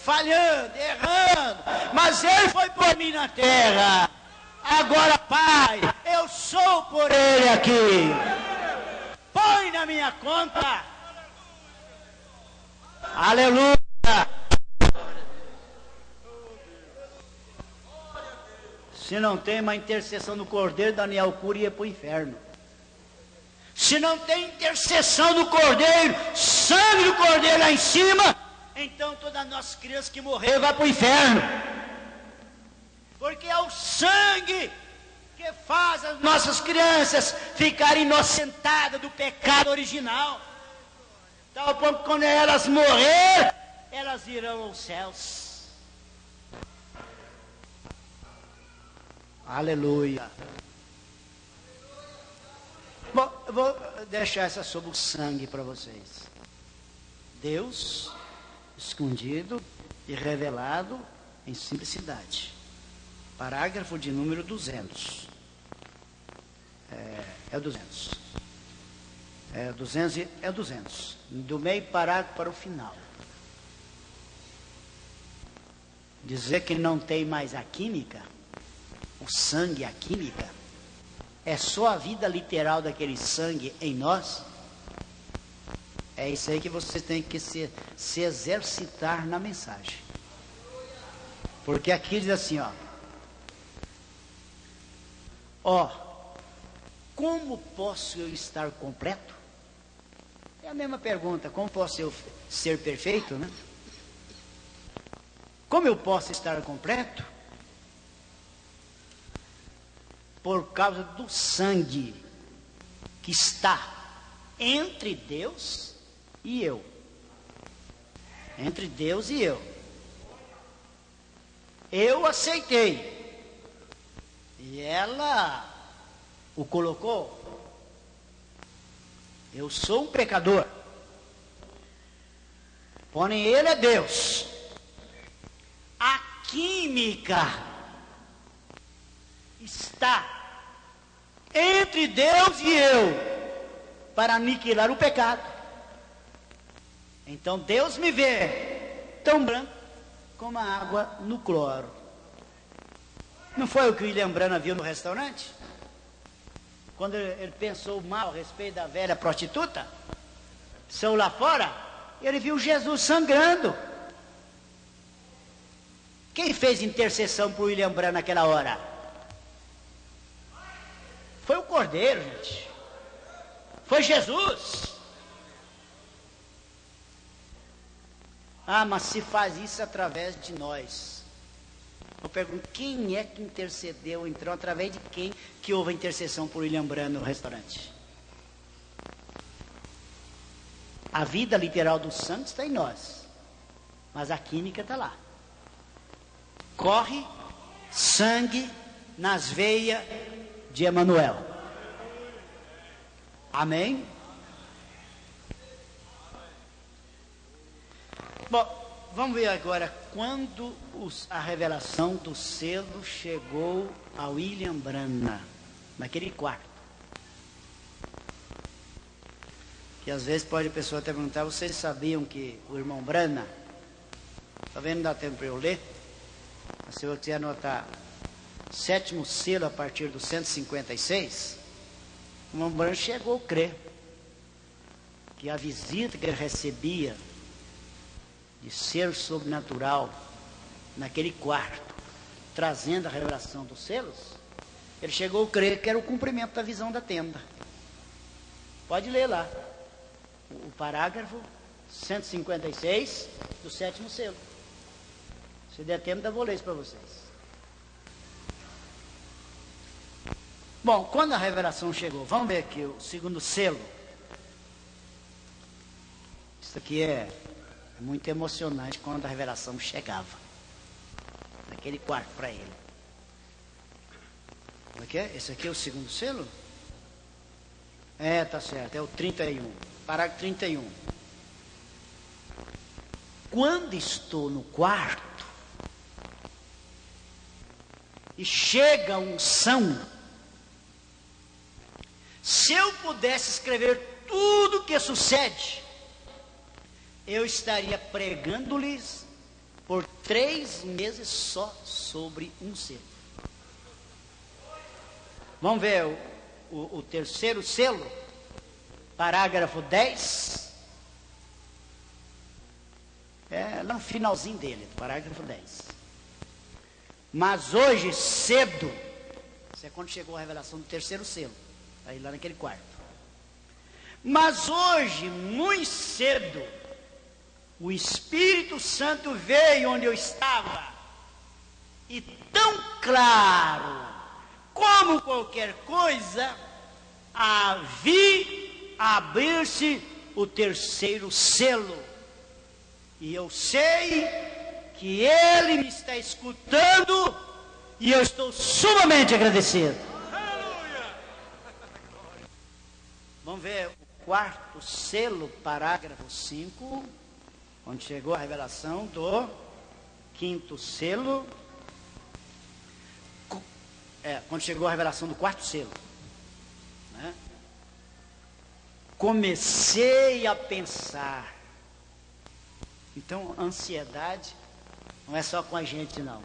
falhando, errando, mas ele foi por mim na terra. Agora, Pai, eu sou por ele aqui. Põe na minha conta. Aleluia! Se não tem uma intercessão do Cordeiro, Daniel Cury ia para o inferno. Se não tem intercessão do Cordeiro, sangue do Cordeiro lá em cima, então todas as nossas crianças que morreram vão para o inferno. Porque é o sangue que faz as nossas crianças ficarem inocentadas do pecado original. Tal ponto que quando elas morrerem, elas irão aos céus. Aleluia. Bom, eu vou deixar essa sobre o sangue para vocês. Deus escondido e revelado em simplicidade. Parágrafo de número 200. É o 200. É o 200. Do meio parágrafo para o final. Dizer que não tem mais a química, o sangue, a química, é só a vida literal daquele sangue em nós. É isso aí que você tem que se exercitar na mensagem. Porque aqui diz assim, ó, como posso eu estar completo? É a mesma pergunta, como posso eu ser perfeito, né? Como eu posso estar completo? Por causa do sangue que está entre Deus e eu. Entre Deus e eu. Eu aceitei. E ela o colocou. Eu sou um pecador. Porém, ele é Deus. A química está entre Deus e eu para aniquilar o pecado. Então Deus me vê tão branco como a água no cloro. Não foi o que o William Branham viu no restaurante? Quando ele pensou mal a respeito da velha prostituta, saiu lá fora, ele viu Jesus sangrando. Quem fez intercessão por William Branham naquela hora? Foi o Cordeiro, gente. Foi Jesus. Ah, mas se faz isso através de nós. Eu pergunto, quem é que intercedeu, então, através de quem que houve a intercessão por William Branham no restaurante? A vida literal dos santos está em nós, mas a química está lá. Corre sangue nas veias de Emanuel. Amém? Bom, vamos ver agora quando a revelação do selo chegou a William Branham, naquele quarto. Que às vezes pode a pessoa até perguntar, vocês sabiam que o irmão Branham, talvez não dá tempo para eu ler, mas se eu quiser anotar, sétimo selo a partir do 156, o irmão Branham chegou a crer que a visita que ele recebia de ser sobrenatural naquele quarto, trazendo a revelação dos selos, ele chegou a crer que era o cumprimento da visão da tenda. Pode ler lá o parágrafo 156 do sétimo selo. Se der tempo, eu vou ler isso para vocês. Bom, quando a revelação chegou, vamos ver aqui o segundo selo. Isso aqui é muito emocionante quando a revelação chegava naquele quarto para ele. Como é que é? Esse aqui é o segundo selo? É, tá certo, é o 31, parágrafo 31. Quando estou no quarto e chega a unção, se eu pudesse escrever tudo o que sucede, eu estaria pregando-lhes por 3 meses só sobre um selo. Vamos ver o terceiro selo, parágrafo 10. É lá no finalzinho dele, do parágrafo 10. Mas hoje, cedo, isso é quando chegou a revelação do terceiro selo, aí lá naquele quarto. Mas hoje, muito cedo, o Espírito Santo veio onde eu estava, e tão claro, como qualquer coisa, vi abrir-se o terceiro selo. E eu sei que Ele me está escutando, e eu estou sumamente agradecido. Vamos ver o quarto selo, parágrafo 5, onde chegou a revelação do quinto selo. Quando chegou a revelação do quarto selo, né? Comecei a pensar. Então, ansiedade não é só com a gente, não.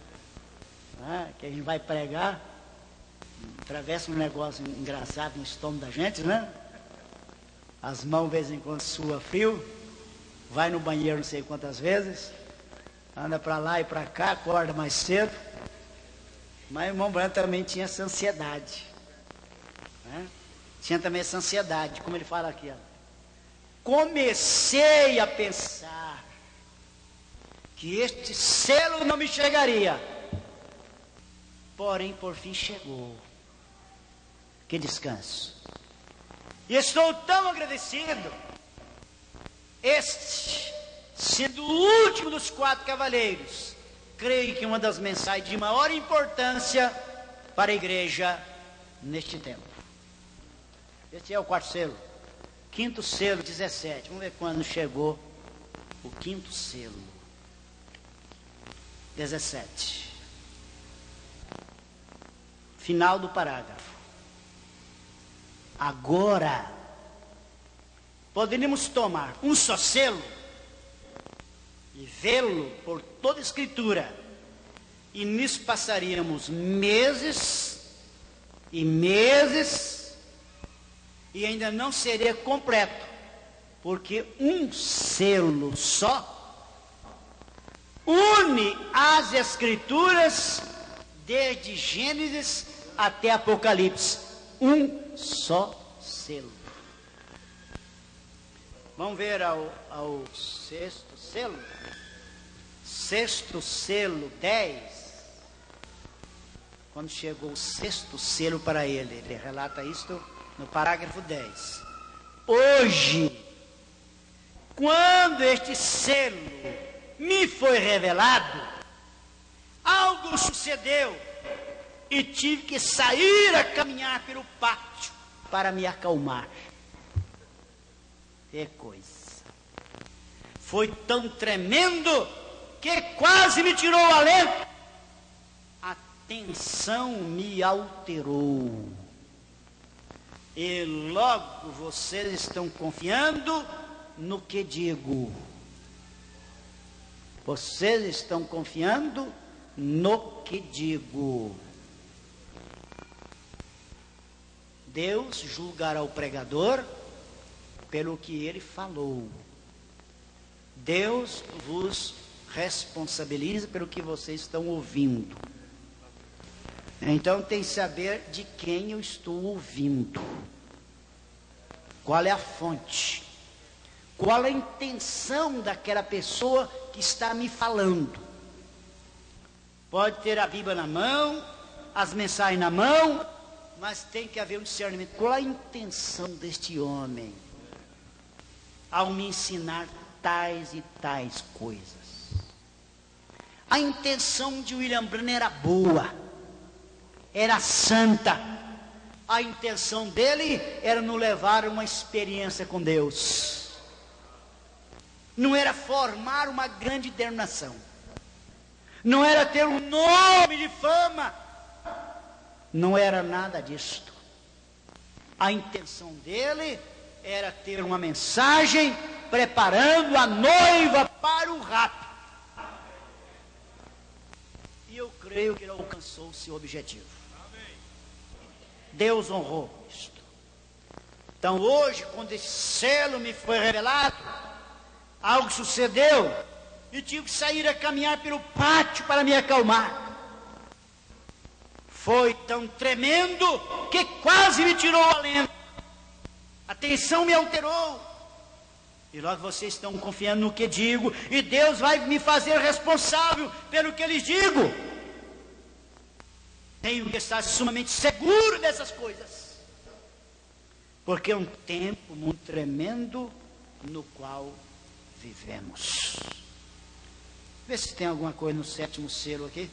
Né? Que a gente vai pregar, atravessa um negócio engraçado no estômago da gente, né? As mãos, de vez em quando, sua frio, vai no banheiro não sei quantas vezes, anda para lá e para cá, acorda mais cedo. Mas o irmão Branco também tinha essa ansiedade, né? Tinha também essa ansiedade, como ele fala aqui, ó. Comecei a pensar que este selo não me chegaria, porém por fim chegou. Que descanso! E estou tão agradecido, este sendo o último dos 4 cavaleiros, creio que uma das mensagens de maior importância para a igreja neste tempo. Este é o quarto selo. Quinto selo, 17. Vamos ver quando chegou o quinto selo. 17. Final do parágrafo. Agora, poderíamos tomar um só selo e vê-lo por toda a Escritura, e nisso passaríamos meses e meses, e ainda não seria completo, porque um selo só une as Escrituras desde Gênesis até Apocalipse. Um só selo. Vamos ver ao sexto selo. Sexto selo, 10. Quando chegou o sexto selo para ele relata isto no parágrafo 10. Hoje, quando este selo me foi revelado, algo sucedeu e tive que sair a caminhar pelo pátio para me acalmar. Que coisa! Foi tão tremendo que quase me tirou o alento. A tensão me alterou. E logo vocês estão confiando no que digo. Vocês estão confiando no que digo. Deus julgará o pregador pelo que ele falou. Deus vos responsabiliza pelo que vocês estão ouvindo. Então tem que saber de quem eu estou ouvindo. Qual é a fonte? Qual é a intenção daquela pessoa que está me falando? Pode ter a Bíblia na mão, as mensagens na mão, mas tem que haver um discernimento. Qual a intenção deste homem ao me ensinar tais e tais coisas? A intenção de William Branham era boa, era santa. A intenção dele era nos levar a uma experiência com Deus. Não era formar uma grande denominação. Não era ter um nome de fama. Não era nada disto. A intenção dele era ter uma mensagem preparando a noiva para o rapto. E eu creio que ele alcançou o seu objetivo. Deus honrou isto. Então hoje, quando esse selo me foi revelado, algo sucedeu e tive que sair a caminhar pelo pátio para me acalmar. Foi tão tremendo que quase me tirou o alento. A tensão me alterou. E logo vocês estão confiando no que digo, e Deus vai me fazer responsável pelo que lhes digo. Tenho que estar sumamente seguro dessas coisas, porque é um tempo muito tremendo no qual vivemos. Vê se tem alguma coisa no 7º selo aqui.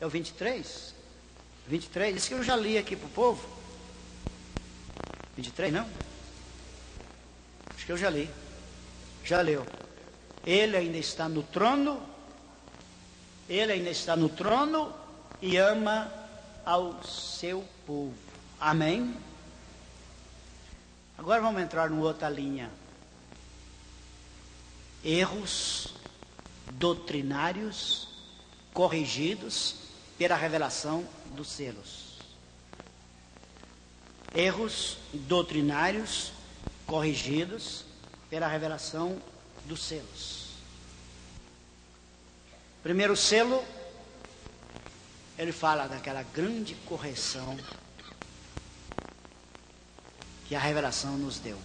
É o 23? 23, isso que eu já li aqui para o povo. 23 não? Acho que eu já li. Já leu. Ele ainda está no trono. Ele ainda está no trono e ama ao seu povo. Amém? Agora vamos entrar numa outra linha. Erros doutrinários corrigidos pela revelação dos selos. Erros doutrinários corrigidos pela revelação dos selos. Primeiro selo, ele fala daquela grande correção que a revelação nos deu.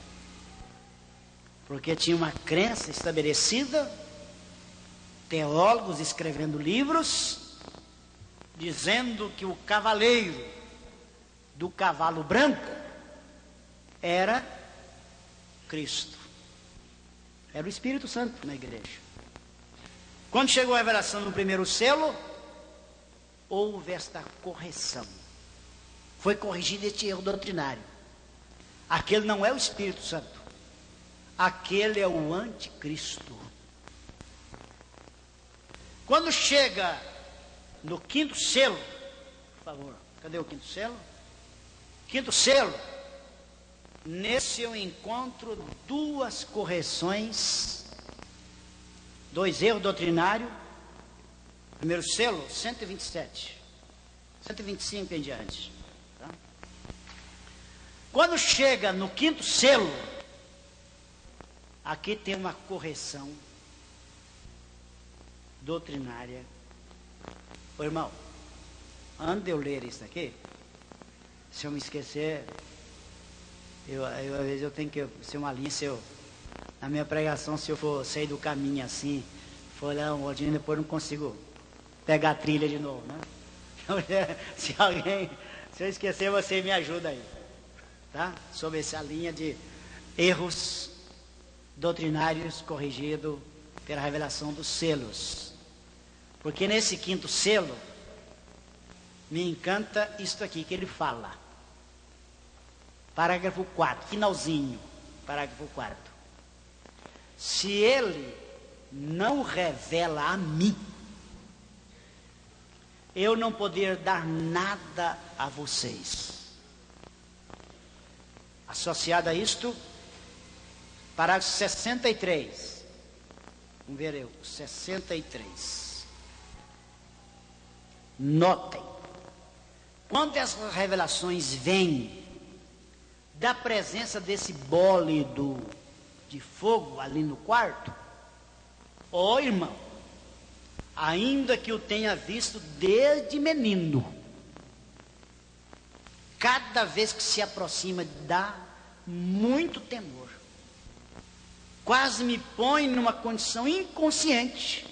Porque tinha uma crença estabelecida, teólogos escrevendo livros, dizendo que o cavaleiro do cavalo branco era Cristo. Era o Espírito Santo na igreja. Quando chegou a revelação no primeiro selo, houve esta correção. Foi corrigido este erro doutrinário. Aquele não é o Espírito Santo. Aquele é o anticristo. Quando chega no 5º selo, por favor, cadê o 5º selo? 5º selo, nesse eu encontro duas correções, dois erros doutrinários. Primeiro selo, 127, 125 em diante. Tá? Quando chega no 5º selo, aqui tem uma correção doutrinária. Ô irmão, antes de eu ler isso aqui, se eu me esquecer, às vezes eu tenho que ser uma linha, na minha pregação, se eu for sair do caminho assim, for lá um rodinho, depois não consigo pegar a trilha de novo, né? Se eu esquecer, você me ajuda aí, tá? Sobre essa linha de erros doutrinários corrigido pela revelação dos selos. Porque nesse 5º selo, me encanta isto aqui que ele fala. Parágrafo 4, finalzinho, parágrafo 4. Se ele não revela a mim, eu não poder dar nada a vocês. Associado a isto, parágrafo 63. Vamos ver eu, 63. Notem, quando essas revelações vêm da presença desse bólido de fogo ali no quarto, ó irmão, ainda que eu tenha visto desde menino, cada vez que se aproxima dá muito temor, quase me põe numa condição inconsciente.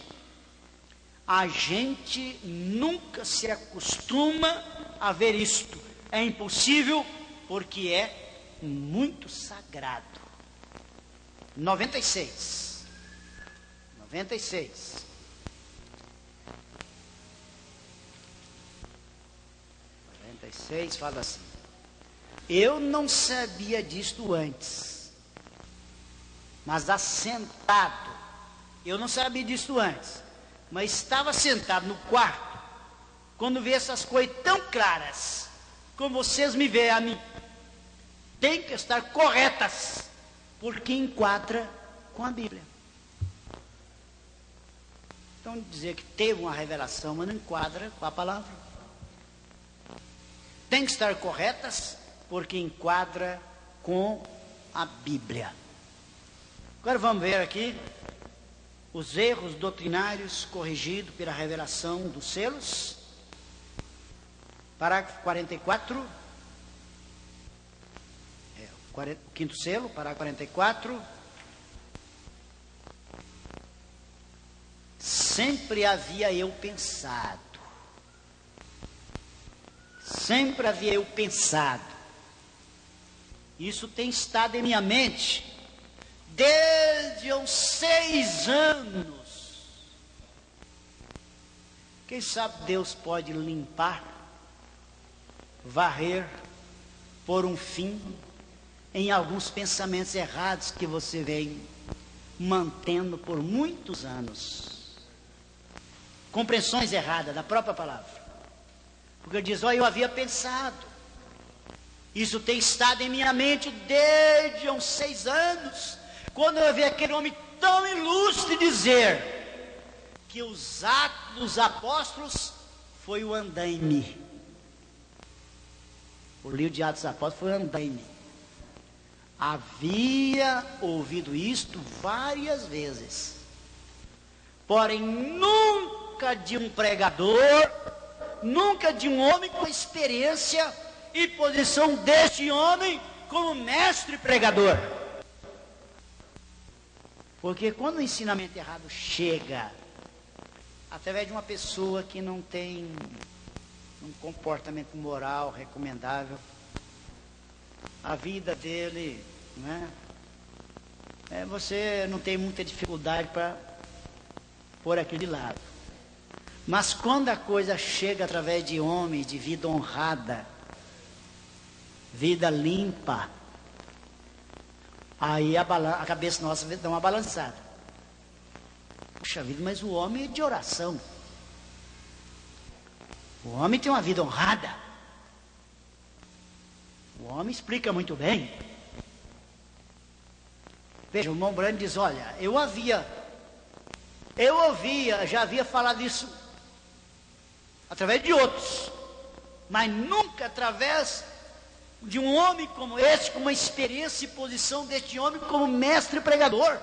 A gente nunca se acostuma a ver isto, é impossível, porque é muito sagrado. 96 fala assim: eu não sabia disto antes, mas assentado, eu não sabia disto antes, mas estava sentado no quarto, quando vi essas coisas tão claras, como vocês me veem a mim, tem que estar corretas, porque enquadra com a Bíblia. Então dizer que teve uma revelação, mas não enquadra com a palavra. Tem que estar corretas, porque enquadra com a Bíblia. Agora vamos ver aqui os erros doutrinários corrigidos pela revelação dos selos. Parágrafo 44. O quinto selo, parágrafo 44. Sempre havia eu pensado. Sempre havia eu pensado. Isso tem estado em minha mente desde os 6 anos. Quem sabe Deus pode limpar, varrer, pôr um fim em alguns pensamentos errados que você vem mantendo por muitos anos. Compreensões erradas da própria palavra. Porque ele diz, eu havia pensado. Isso tem estado em minha mente desde uns 6 anos. Quando eu vi aquele homem tão ilustre dizer que os Atos dos Apóstolos foi o andaime. O livro de Atos dos Apóstolos foi o andaime. Havia ouvido isto várias vezes. Porém, nunca de um pregador, nunca de um homem com experiência e posição deste homem como mestre pregador. Porque quando o ensinamento errado chega através de uma pessoa que não tem um comportamento moral recomendável, a vida dele, né, você não tem muita dificuldade para pôr aquilo de lado. Mas quando a coisa chega através de homens de vida honrada, vida limpa, aí a cabeça nossa dá uma balançada. Puxa vida, mas o homem é de oração. O homem tem uma vida honrada. O homem explica muito bem. Veja, o irmão Brando diz, olha, eu já havia falado isso através de outros, mas nunca através de um homem como este, com uma experiência e posição deste homem como mestre pregador,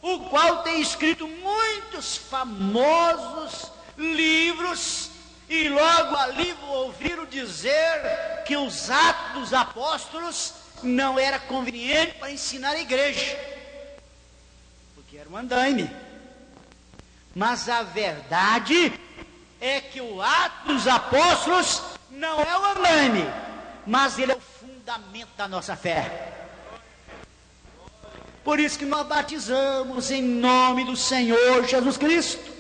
o qual tem escrito muitos famosos livros, e logo ali ouviram dizer que os Atos dos Apóstolos não era conveniente para ensinar a igreja, porque era um andaime. Mas a verdade é que o Atos dos Apóstolos não é o andaime, mas ele é o fundamento da nossa fé. Por isso que nós batizamos em nome do Senhor Jesus Cristo,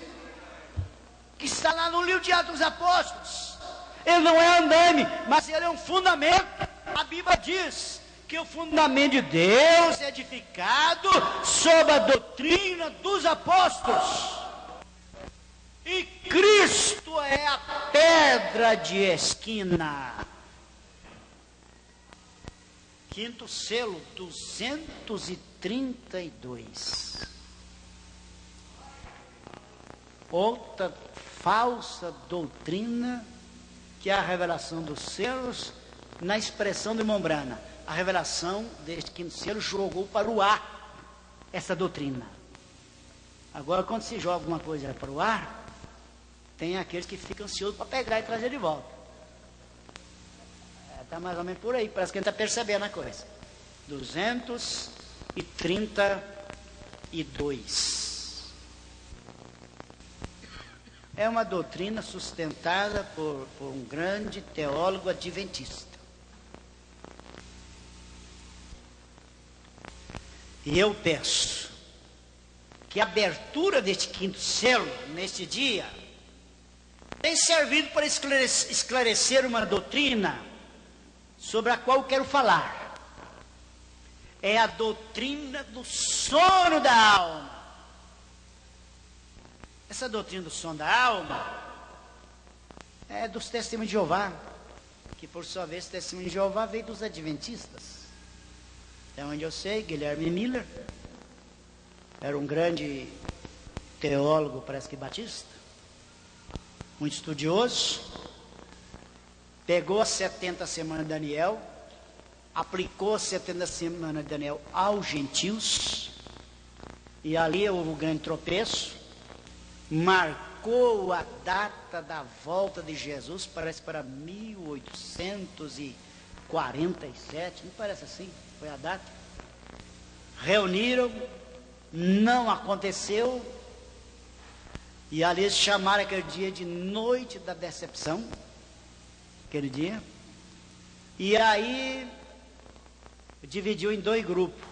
que está lá no livro de Atos dos Apóstolos. Ele não é andaime, mas ele é um fundamento. A Bíblia diz que o fundamento de Deus é edificado sobre a doutrina dos apóstolos. E Cristo é a pedra de esquina. Quinto selo, 232. Outra falsa doutrina, que é a revelação dos selos, na expressão do irmão Brana. A revelação deste quinto selo jogou para o ar essa doutrina. Agora, quando se joga alguma coisa para o ar, tem aqueles que ficam ansiosos para pegar e trazer de volta. Está mais ou menos por aí, parece que a gente está percebendo a coisa. 232. É uma doutrina sustentada por um grande teólogo adventista. E eu penso que a abertura deste quinto selo, neste dia, tem servido para esclarecer uma doutrina sobre a qual eu quero falar. É a doutrina do sono da alma. Essa doutrina do sono da alma é dos testemunhos de Jeová, que por sua vez, o testemunho de Jeová veio dos adventistas. Até onde eu sei, Guilherme Miller era um grande teólogo, parece que batista, muito estudioso, pegou as 70 semanas de Daniel, aplicou as 70 semanas de Daniel aos gentios, E ali houve um grande tropeço, marcou a data da volta de Jesus, parece para 1847, me parece assim, foi a data. Reuniram, não aconteceu, e ali eles chamaram aquele dia de noite da decepção, aquele dia, e aí dividiu em dois grupos.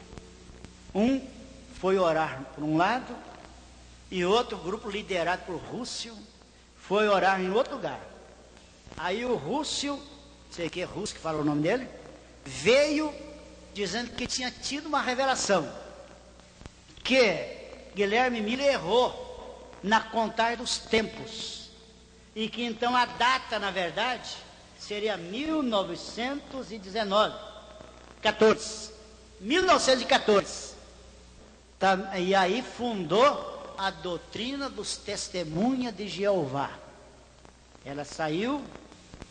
Um foi orar por um lado, e outro grupo, liderado por Rússio, foi orar em outro lugar. Aí o Rússio, sei que é Rússio que fala o nome dele, veio dizendo que tinha tido uma revelação, que Guilherme Miller errou na contagem dos tempos, e que então a data, na verdade, seria 1914. Tá, e aí fundou a doutrina dos testemunhas de Jeová. Ela saiu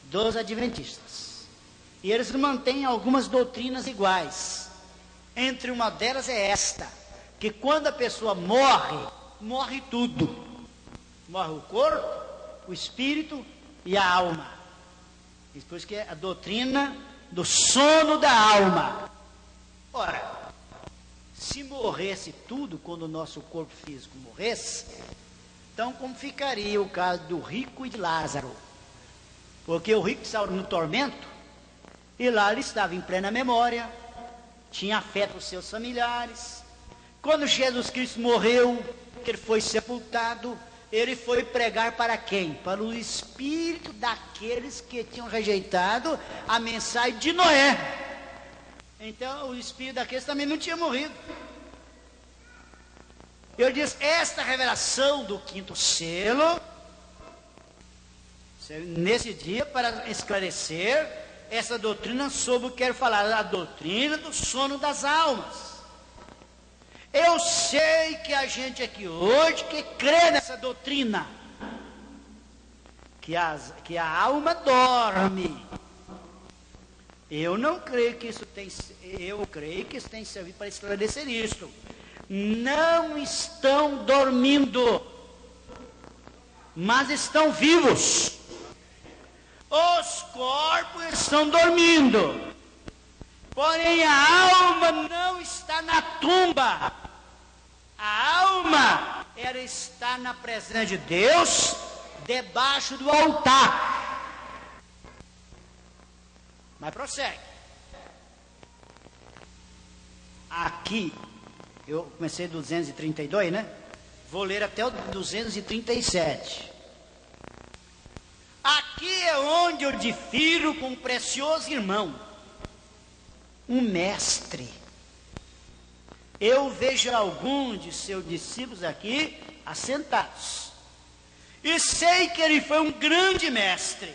dos adventistas. E eles mantêm algumas doutrinas iguais. Entre uma delas é esta, que quando a pessoa morre, morre tudo. Morre o corpo, o espírito e a alma. Por isso que é a doutrina do sono da alma. Ora, se morresse tudo, quando o nosso corpo físico morresse, então como ficaria o caso do rico e de Lázaro? Porque o rico estava no tormento, e lá ele estava em plena memória, tinha afeto aos seus familiares. Quando Jesus Cristo morreu, que ele foi sepultado, ele foi pregar para quem? Para o espírito daqueles que tinham rejeitado a mensagem de Noé. Então o espírito daqueles também não tinha morrido. Eu disse, esta revelação do quinto selo, nesse dia, para esclarecer essa doutrina sobre o que quero falar, a doutrina do sono das almas. Eu sei que a gente aqui hoje que crê nessa doutrina, que a alma dorme. Eu não creio que isso tem, eu creio que isso tem servido para esclarecer isso. Não estão dormindo, mas estão vivos. Os corpos estão dormindo, porém a alma não está na tumba. A alma, ela está na presença de Deus, debaixo do altar. Mas prossegue. Aqui, eu comecei 232, né? Vou ler até o 237. Aqui é onde eu difiro com um precioso irmão, um mestre. Eu vejo alguns de seus discípulos aqui assentados, e sei que ele foi um grande mestre.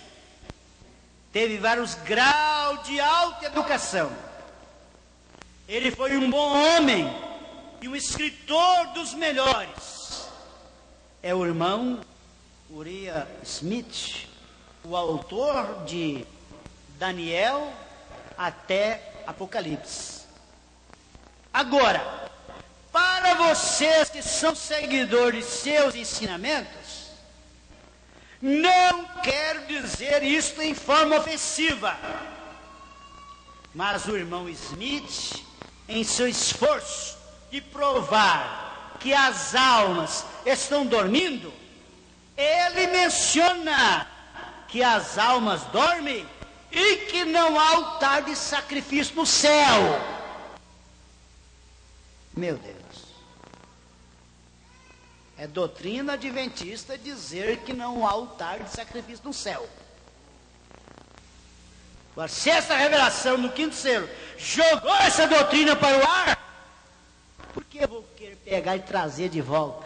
Teve vários graus de alta educação. Ele foi um bom homem e um escritor dos melhores. É o irmão Uriah Smith, o autor de Daniel até Apocalipse. Agora, para vocês que são seguidores de seus ensinamentos, não quero dizer isto em forma ofensiva, mas o irmão Smith, em seu esforço de provar que as almas estão dormindo, ele menciona que as almas dormem e que não há altar de sacrifício no céu. Meu Deus. É doutrina adventista dizer que não há altar de sacrifício no céu. Agora, se essa revelação no quinto selo jogou essa doutrina para o ar, por que eu vou querer pegar e trazer de volta?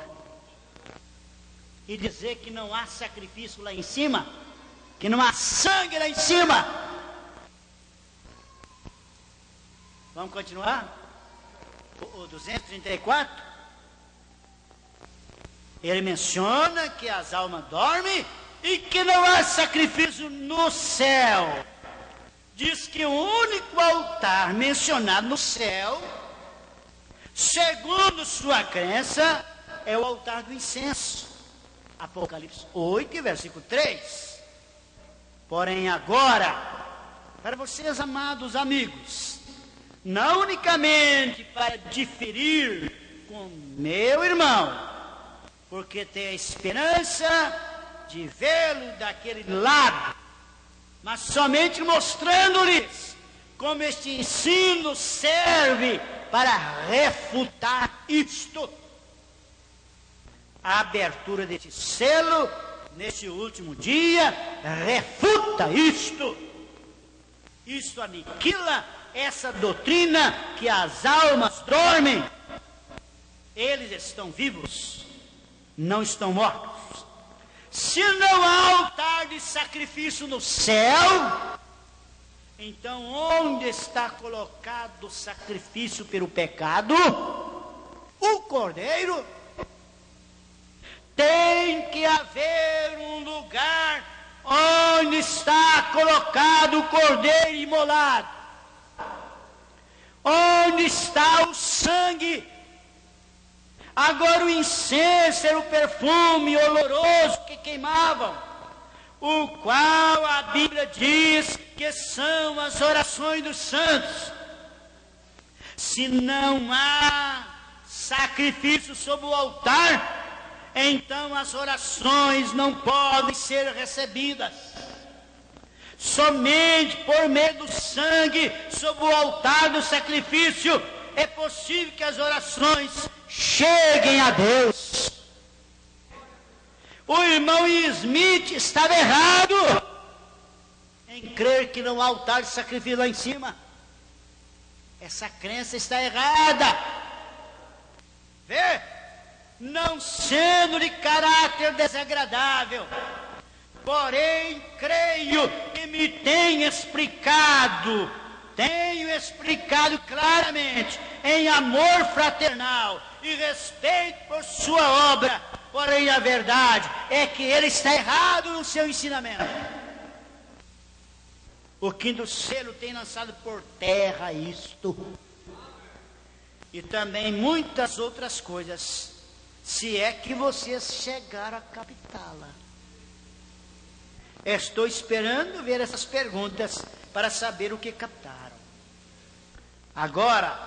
E dizer que não há sacrifício lá em cima? Que não há sangue lá em cima? Vamos continuar? O 234? Ele menciona que as almas dormem e que não há sacrifício no céu. Diz que o único altar mencionado no céu segundo sua crença, é o altar do incenso. Apocalipse 8, versículo 3. Porém agora, para vocês, amados amigos, não unicamente para diferir com meu irmão, porque tenho a esperança de vê-lo daquele lado, mas somente mostrando-lhes como este ensino serve para refutar isto. A abertura deste selo, neste último dia, refuta isto. Isto aniquila essa doutrina que as almas dormem. Eles estão vivos, não estão mortos. Se não há altar de sacrifício no céu, então onde está colocado o sacrifício pelo pecado? O cordeiro. Tem que haver um lugar onde está colocado o cordeiro imolado, onde está o sangue. Agora o incenso era o perfume oloroso que queimavam, o qual a Bíblia diz que são as orações dos santos. Se não há sacrifício sobre o altar, então as orações não podem ser recebidas. Somente por meio do sangue sobre o altar do sacrifício é possível que as orações cheguem a Deus. O irmão Smith estava errado em crer que não há altar de sacrifício lá em cima. Essa crença está errada. Vê? Não sendo de caráter desagradável, porém creio que me tenho explicado claramente, em amor fraternal e respeito por sua obra. Porém a verdade é que ele está errado no seu ensinamento. O quinto selo tem lançado por terra isto, e também muitas outras coisas, se é que vocês chegaram a captá-la. Estou esperando ver essas perguntas para saber o que captaram. Agora,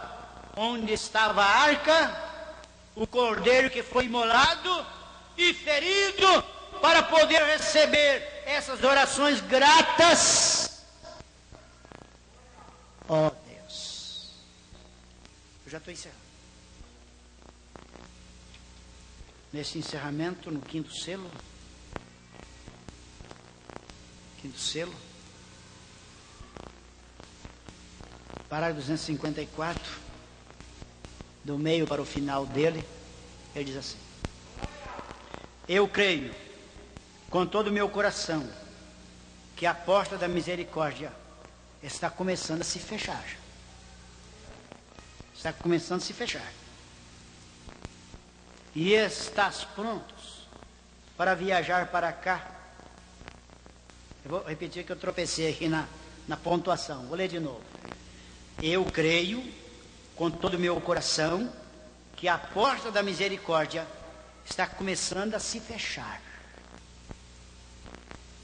onde estava a arca, o cordeiro que foi imolado e ferido para poder receber essas orações gratas? Oh Deus, eu já estou encerrando. Nesse encerramento, no quinto selo, parágrafo 254, do meio para o final dele, ele diz assim: eu creio com todo o meu coração que a porta da misericórdia está começando a se fechar. Está começando a se fechar. E estás prontos para viajar para cá? Eu vou repetir que eu tropecei aqui na pontuação. Vou ler de novo. Eu creio com todo o meu coração que a porta da misericórdia está começando a se fechar.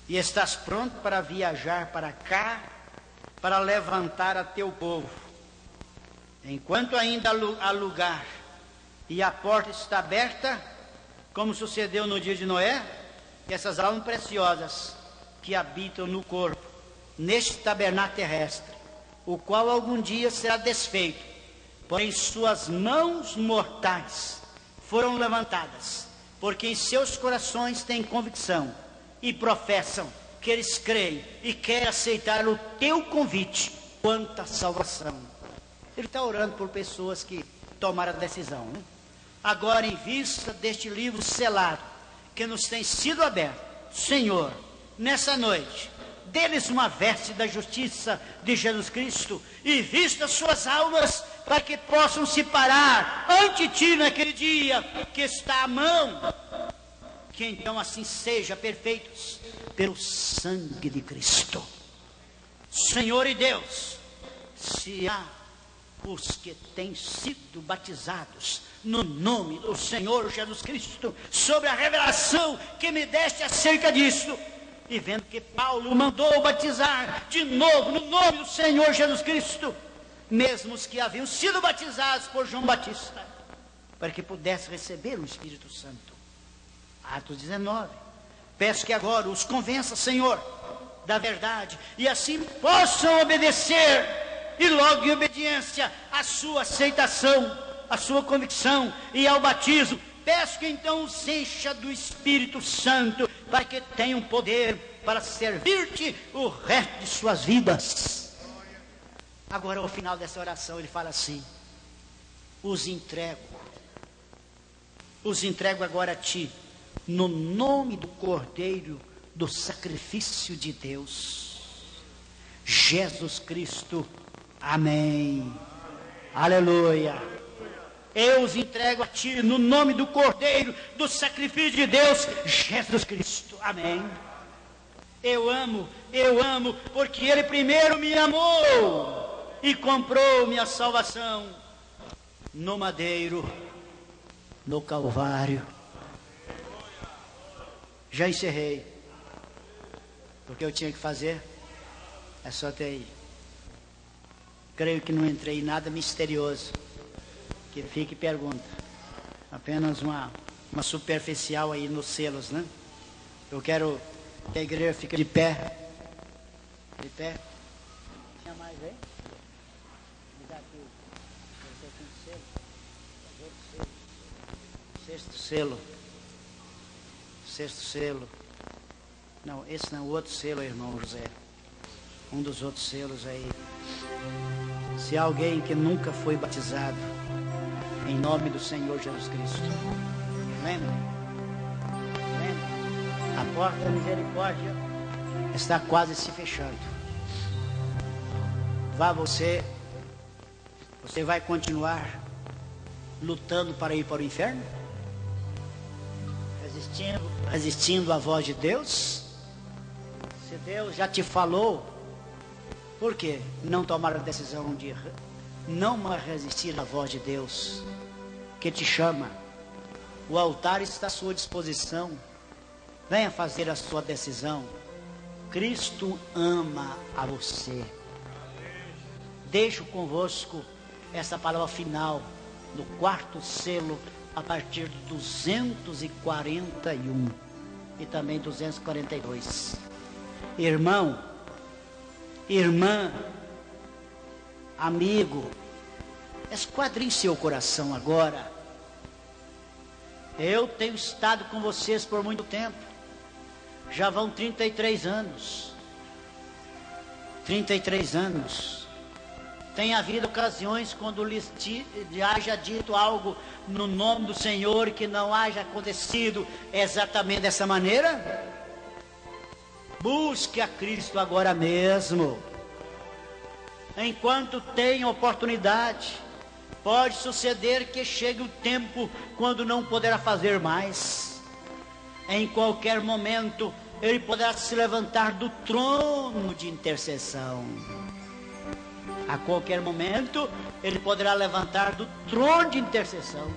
E estás pronto para viajar para cá, para levantar a teu povo. Enquanto ainda há lugar e a porta está aberta, como sucedeu no dia de Noé, que essas almas preciosas que habitam no corpo, neste tabernáculo terrestre, o qual algum dia será desfeito, porém suas mãos mortais foram levantadas, porque em seus corações têm convicção e professam que eles creem e querem aceitar o teu convite quanto à salvação. Ele está orando por pessoas que tomaram a decisão, né? Agora, em vista deste livro selado que nos tem sido aberto, Senhor, nessa noite, dê-lhes uma veste da justiça de Jesus Cristo e vista suas almas para que possam se parar ante ti naquele dia que está à mão. Que então assim seja, perfeitos pelo sangue de Cristo. Senhor e Deus, se há os que têm sido batizados no nome do Senhor Jesus Cristo, sobre a revelação que me deste acerca disso, e vendo que Paulo mandou batizar de novo no nome do Senhor Jesus Cristo, mesmo os que haviam sido batizados por João Batista, para que pudesse receber o Espírito Santo. Atos 19. Peço que agora os convença, Senhor, da verdade, e assim possam obedecer, e logo em obediência à sua aceitação, à sua convicção e ao batismo. Peço que então os encha do Espírito Santo, para que tenham poder para servir-te o resto de suas vidas. Agora, ao final dessa oração, ele fala assim: os entrego agora a ti, no nome do Cordeiro do sacrifício de Deus, Jesus Cristo. Amém. Aleluia. Eu os entrego a ti no nome do Cordeiro do sacrifício de Deus, Jesus Cristo. Amém. Eu amo, porque Ele primeiro me amou e comprou minha salvação no madeiro, no Calvário. Já encerrei. Porque eu tinha que fazer é só até aí. Creio que não entrei em nada misterioso. Que fique pergunta. Apenas uma superficial aí nos selos, né? Eu quero que a igreja fique de pé. De pé. Tinha mais aí? Me dá aqui. Sexto selo. Sexto selo. Não, esse não, o outro selo, irmão José. Um dos outros selos aí. Se há alguém que nunca foi batizado em nome do Senhor Jesus Cristo, lembra? A porta da misericórdia está quase se fechando. Vá você vai continuar lutando para ir para o inferno? Resistindo à voz de Deus? Se Deus já te falou, por que não tomar a decisão de não mais resistir à voz de Deus que te chama? O altar está à sua disposição. Venha fazer a sua decisão. Cristo ama a você. Deixo convosco essa palavra final no quarto selo, a partir do 241 e também 242. Irmão, irmã, amigo, esquadrinhe seu coração agora. Eu tenho estado com vocês por muito tempo. Já vão 33 anos. 33 anos. Tem havido ocasiões quando lhes haja dito algo no nome do Senhor que não haja acontecido exatamente dessa maneira? Busque a Cristo agora mesmo. Enquanto tem oportunidade. Pode suceder que chegue o tempo quando não poderá fazer mais. Em qualquer momento, ele poderá se levantar do trono de intercessão. A qualquer momento, ele poderá levantar do trono de intercessão.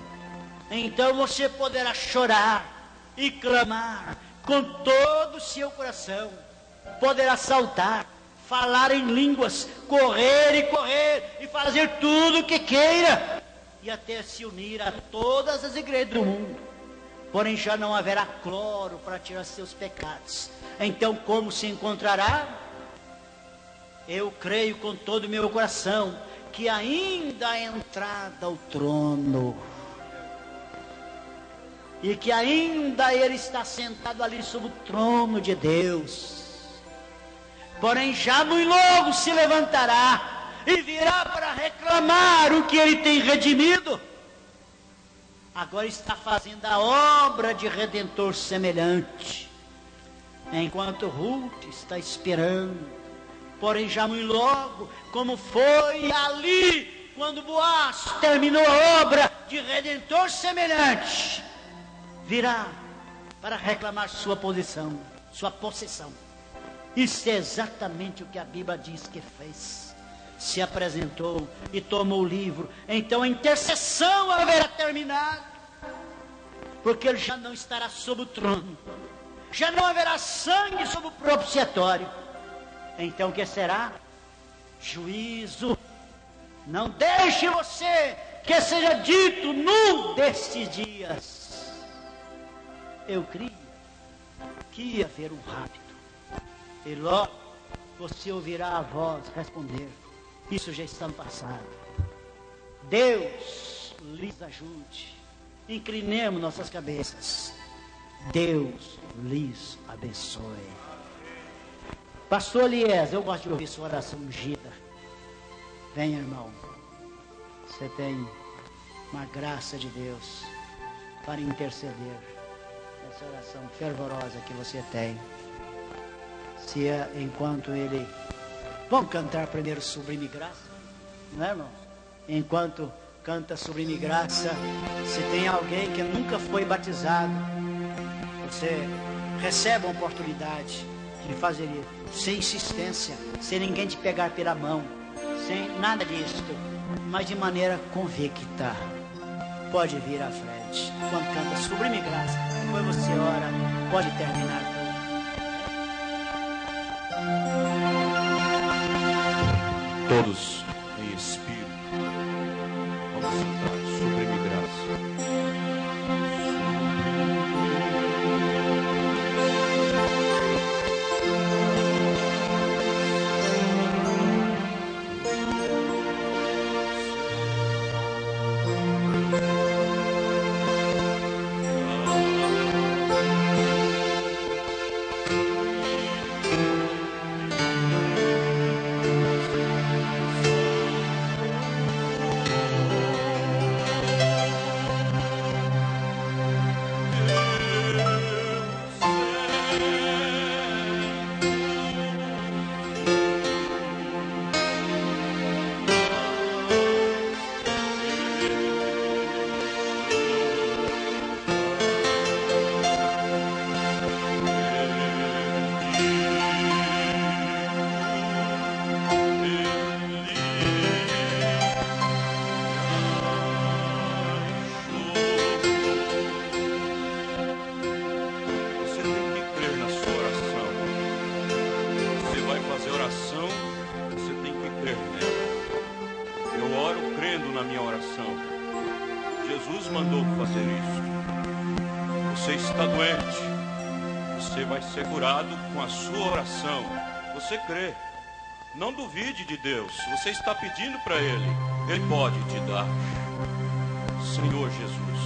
Então você poderá chorar e clamar com todo o seu coração. Poderá saltar, falar em línguas, correr e fazer tudo o que queira, e até se unir a todas as igrejas do mundo. Porém já não haverá cloro para tirar seus pecados. Então como se encontrará? Eu creio com todo o meu coração que ainda há entrada ao trono, e que ainda ele está sentado ali sobre o trono de Deus. Porém já muito logo se levantará e virá para reclamar o que ele tem redimido. Agora está fazendo a obra de redentor semelhante, enquanto Ruth está esperando. Porém já muito logo, como foi ali quando Boaz terminou a obra de redentor semelhante, virá para reclamar sua posição, sua possessão. Isso é exatamente o que a Bíblia diz que fez. se apresentou e tomou o livro. Então a intercessão haverá terminado, porque ele já não estará sob o trono, já não haverá sangue sob o propiciatório. Então o que será? Juízo. Não deixe você que seja dito num destes dias: eu criei que ia haver um rapto. E logo você ouvirá a voz responder: isso já está no passado. Deus lhes ajude. Inclinemos nossas cabeças. Deus lhes abençoe. Pastor Elias, eu gosto de ouvir sua oração ungida. Venha, irmão. Você tem uma graça de Deus para interceder nessa oração fervorosa que você tem. Se enquanto ele... Vamos cantar primeiro Sublime Graça, não é, irmão? Enquanto canta Sublime Graça, se tem alguém que nunca foi batizado, você recebe a oportunidade de fazer isso, sem insistência, sem ninguém te pegar pela mão, sem nada disso, mas de maneira convicta. Pode vir à frente. Quando canta Sublime Graça, depois você ora, pode terminar tudo. Todos em espírito, vamos cantar Sublime Graça. Segurado com a sua oração. Você crê, não duvide de Deus. Você está pedindo para Ele, Ele pode te dar. Senhor Jesus,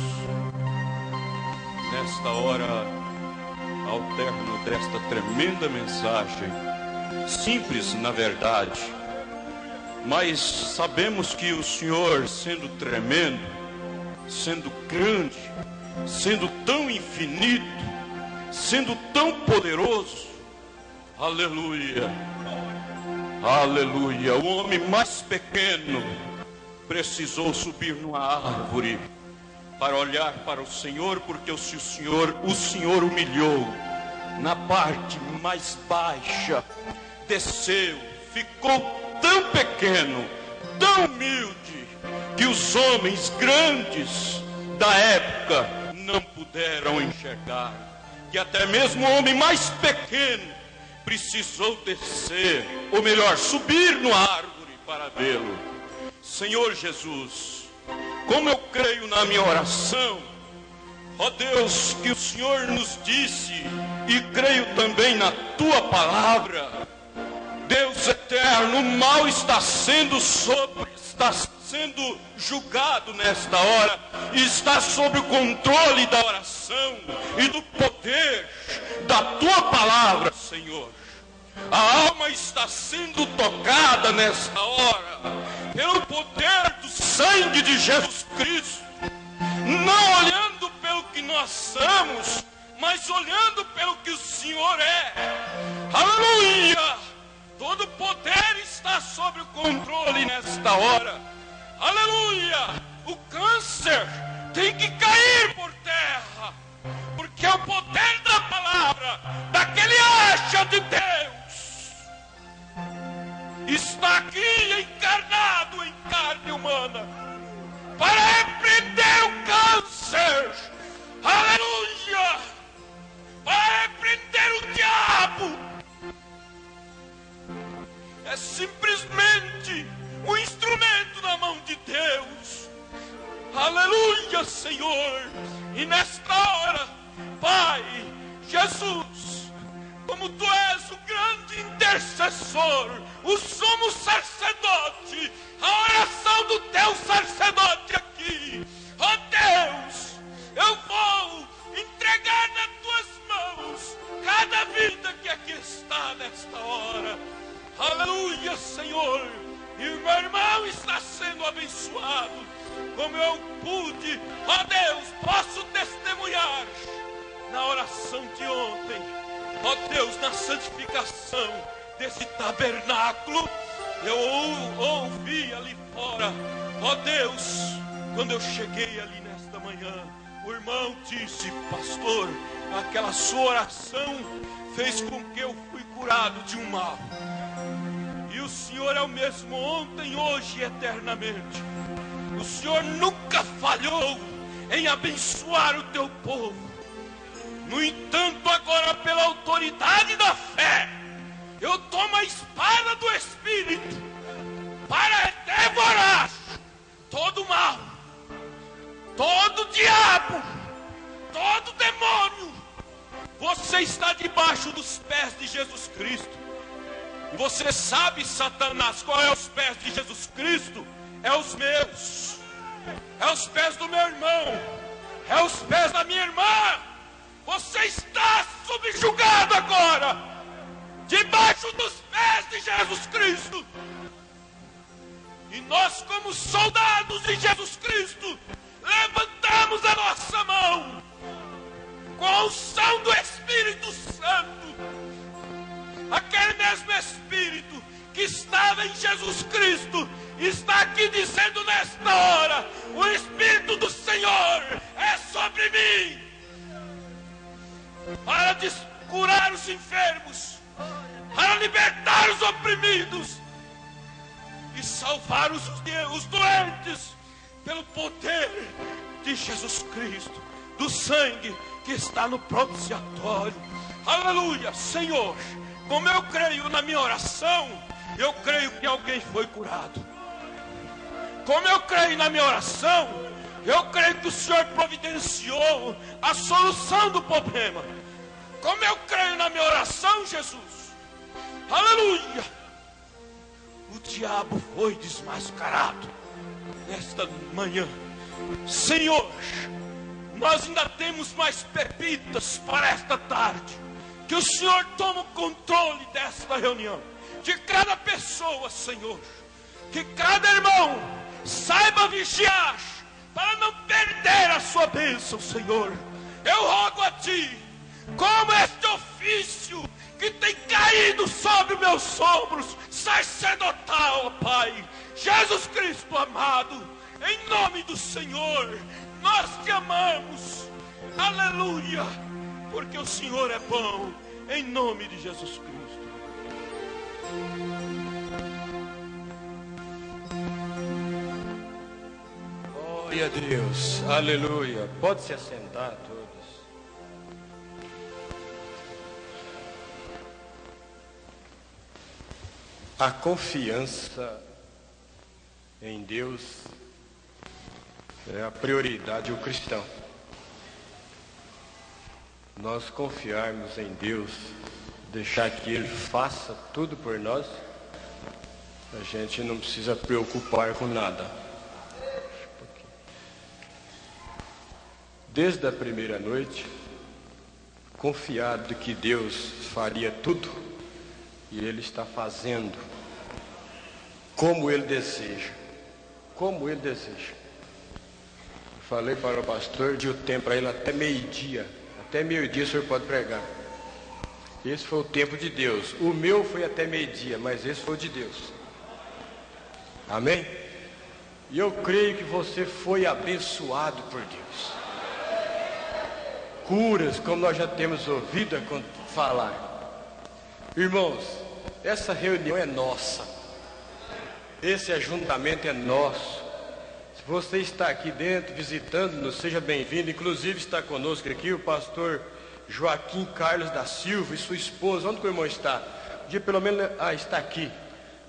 nesta hora, ao término desta tremenda mensagem, simples na verdade, mas sabemos que o Senhor, sendo tremendo, sendo grande, sendo tão infinito, sendo tão poderoso, aleluia, aleluia, o homem mais pequeno precisou subir numa árvore para olhar para o Senhor, porque o Senhor humilhou na parte mais baixa, desceu, ficou tão pequeno, tão humilde, que os homens grandes da época não puderam enxergar. Que até mesmo o homem mais pequeno precisou descer, ou melhor, subir numa árvore para vê-lo. Senhor Jesus, como eu creio na minha oração, ó Deus, que o Senhor nos disse, e creio também na tua palavra, Deus eterno, o mal está sendo julgado nesta hora, e está sob o controle da oração e do poder da tua palavra, Senhor. A alma está sendo tocada nesta hora pelo poder do sangue de Jesus Cristo, não olhando pelo que nós somos, mas olhando pelo que o Senhor é. Aleluia! Todo poder está sob o controle nesta hora. Aleluia! O câncer tem que cair por terra, porque é o poder da palavra, daquele acha de Deus, está aqui em casa. Jesus, como tu és o grande intercessor, o sumo sacerdote, a oração do teu sacerdote aqui, ó Deus, eu vou entregar nas tuas mãos cada vida que aqui está nesta hora. Aleluia, Senhor. E o meu irmão está sendo abençoado, como eu pude, ó Deus, posso testemunhar na oração de ontem, ó Deus, na santificação desse tabernáculo. Eu ouvi ali fora, ó Deus, quando eu cheguei ali nesta manhã, o irmão disse: pastor, aquela sua oração fez com que eu fui curado de um mal. E o Senhor é o mesmo ontem, hoje e eternamente. O Senhor nunca falhou em abençoar o teu povo. No entanto, agora pela autoridade da fé, eu tomo a espada do Espírito para devorar todo mal, todo diabo, todo demônio. Você está debaixo dos pés de Jesus Cristo. E você sabe, Satanás, qual é os pés de Jesus Cristo? É os meus, é os pés do meu irmão, é os pés da minha irmã. Você está subjugado agora, debaixo dos pés de Jesus Cristo. E nós, como soldados de Jesus Cristo, levantamos a nossa mão com a unção do Espírito Santo. Aquele mesmo Espírito que estava em Jesus Cristo está aqui dizendo nesta hora: o Espírito do Senhor é sobre mim, para curar os enfermos, para libertar os oprimidos e salvar os doentes, pelo poder de Jesus Cristo, do sangue que está no propiciatório. Aleluia, Senhor. Como eu creio na minha oração, eu creio que alguém foi curado. Como eu creio na minha oração, eu creio que o Senhor providenciou a solução do problema. Como eu creio na minha oração, Jesus, aleluia, o diabo foi desmascarado nesta manhã. Senhor, nós ainda temos mais pepitas para esta tarde. Que o Senhor tome o controle desta reunião, de cada pessoa, Senhor. Que cada irmão saiba vigiar, para não perder a sua bênção, Senhor. Eu rogo a Ti, como este ofício que tem caído sobre meus ombros sacerdotal, Pai, Jesus Cristo amado, em nome do Senhor, nós Te amamos, aleluia, porque o Senhor é bom, em nome de Jesus Cristo. Glória a Deus, aleluia. Pode se assentar todos. A confiança em Deus é a prioridade do cristão. Nós confiarmos em Deus, deixar que Ele faça tudo por nós, a gente não precisa preocupar com nada. Desde a primeira noite, confiado de que Deus faria tudo, e Ele está fazendo como Ele deseja. Como Ele deseja. Falei para o pastor, de o tempo para ele até meio-dia. Até meio-dia o senhor pode pregar. Esse foi o tempo de Deus. O meu foi até meio-dia, mas esse foi o de Deus. Amém? E eu creio que você foi abençoado por Deus. Curas, como nós já temos ouvido falar. Irmãos, essa reunião é nossa. Esse ajuntamento é nosso. Se você está aqui dentro visitando-nos, seja bem-vindo. Inclusive está conosco aqui o pastor Joaquim Carlos da Silva e sua esposa. Onde que o irmão está? Pelo menos está aqui.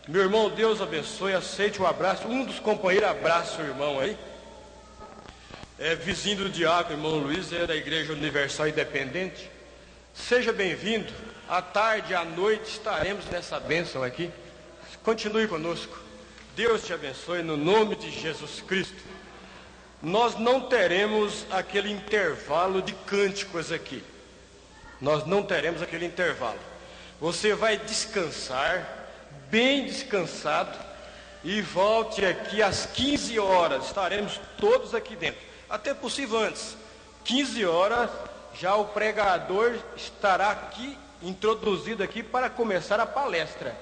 Meu irmão, Deus abençoe, aceite o abraço. Um dos companheiros abraça o irmão aí. É vizinho do diácono, irmão Luiz, é da Igreja Universal Independente. Seja bem-vindo. À tarde e à noite estaremos nessa bênção aqui. Continue conosco. Deus te abençoe no nome de Jesus Cristo. Nós não teremos aquele intervalo de cânticos aqui. Nós não teremos aquele intervalo. Você vai descansar, bem descansado, e volte aqui às 15 horas. Estaremos todos aqui dentro. Até possível antes. 15 horas, já o pregador estará aqui, introduzido aqui para começar a palestra.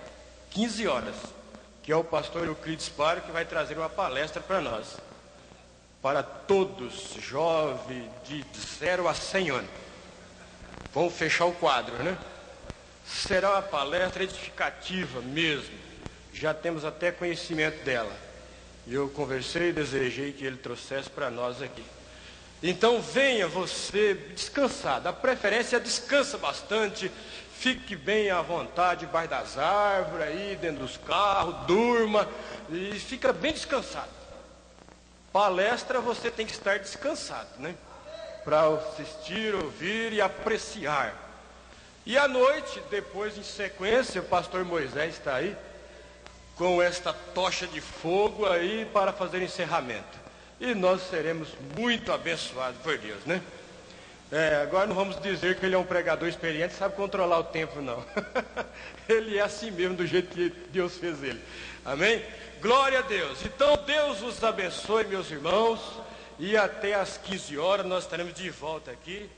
15 horas. Que é o pastor Euclides Paro que vai trazer uma palestra para nós. Para todos, jovens de 0 a 100 anos. Vamos fechar o quadro, né? Será uma palestra edificativa mesmo. Já temos até conhecimento dela. Eu conversei e desejei que ele trouxesse para nós aqui. Então venha você descansado. A preferência é descansa bastante. Fique bem à vontade debaixo das árvores, aí dentro dos carros, durma e fica bem descansado. Palestra você tem que estar descansado, né? Para assistir, ouvir e apreciar. E à noite, depois em sequência, o pastor Moisés está aí com esta tocha de fogo aí para fazer encerramento. E nós seremos muito abençoados por Deus, né? Agora não vamos dizer que ele é um pregador experiente, sabe controlar o tempo, não. Ele é assim mesmo, do jeito que Deus fez ele. Amém? Glória a Deus. Então Deus os abençoe, meus irmãos. E até às 15 horas nós estaremos de volta aqui.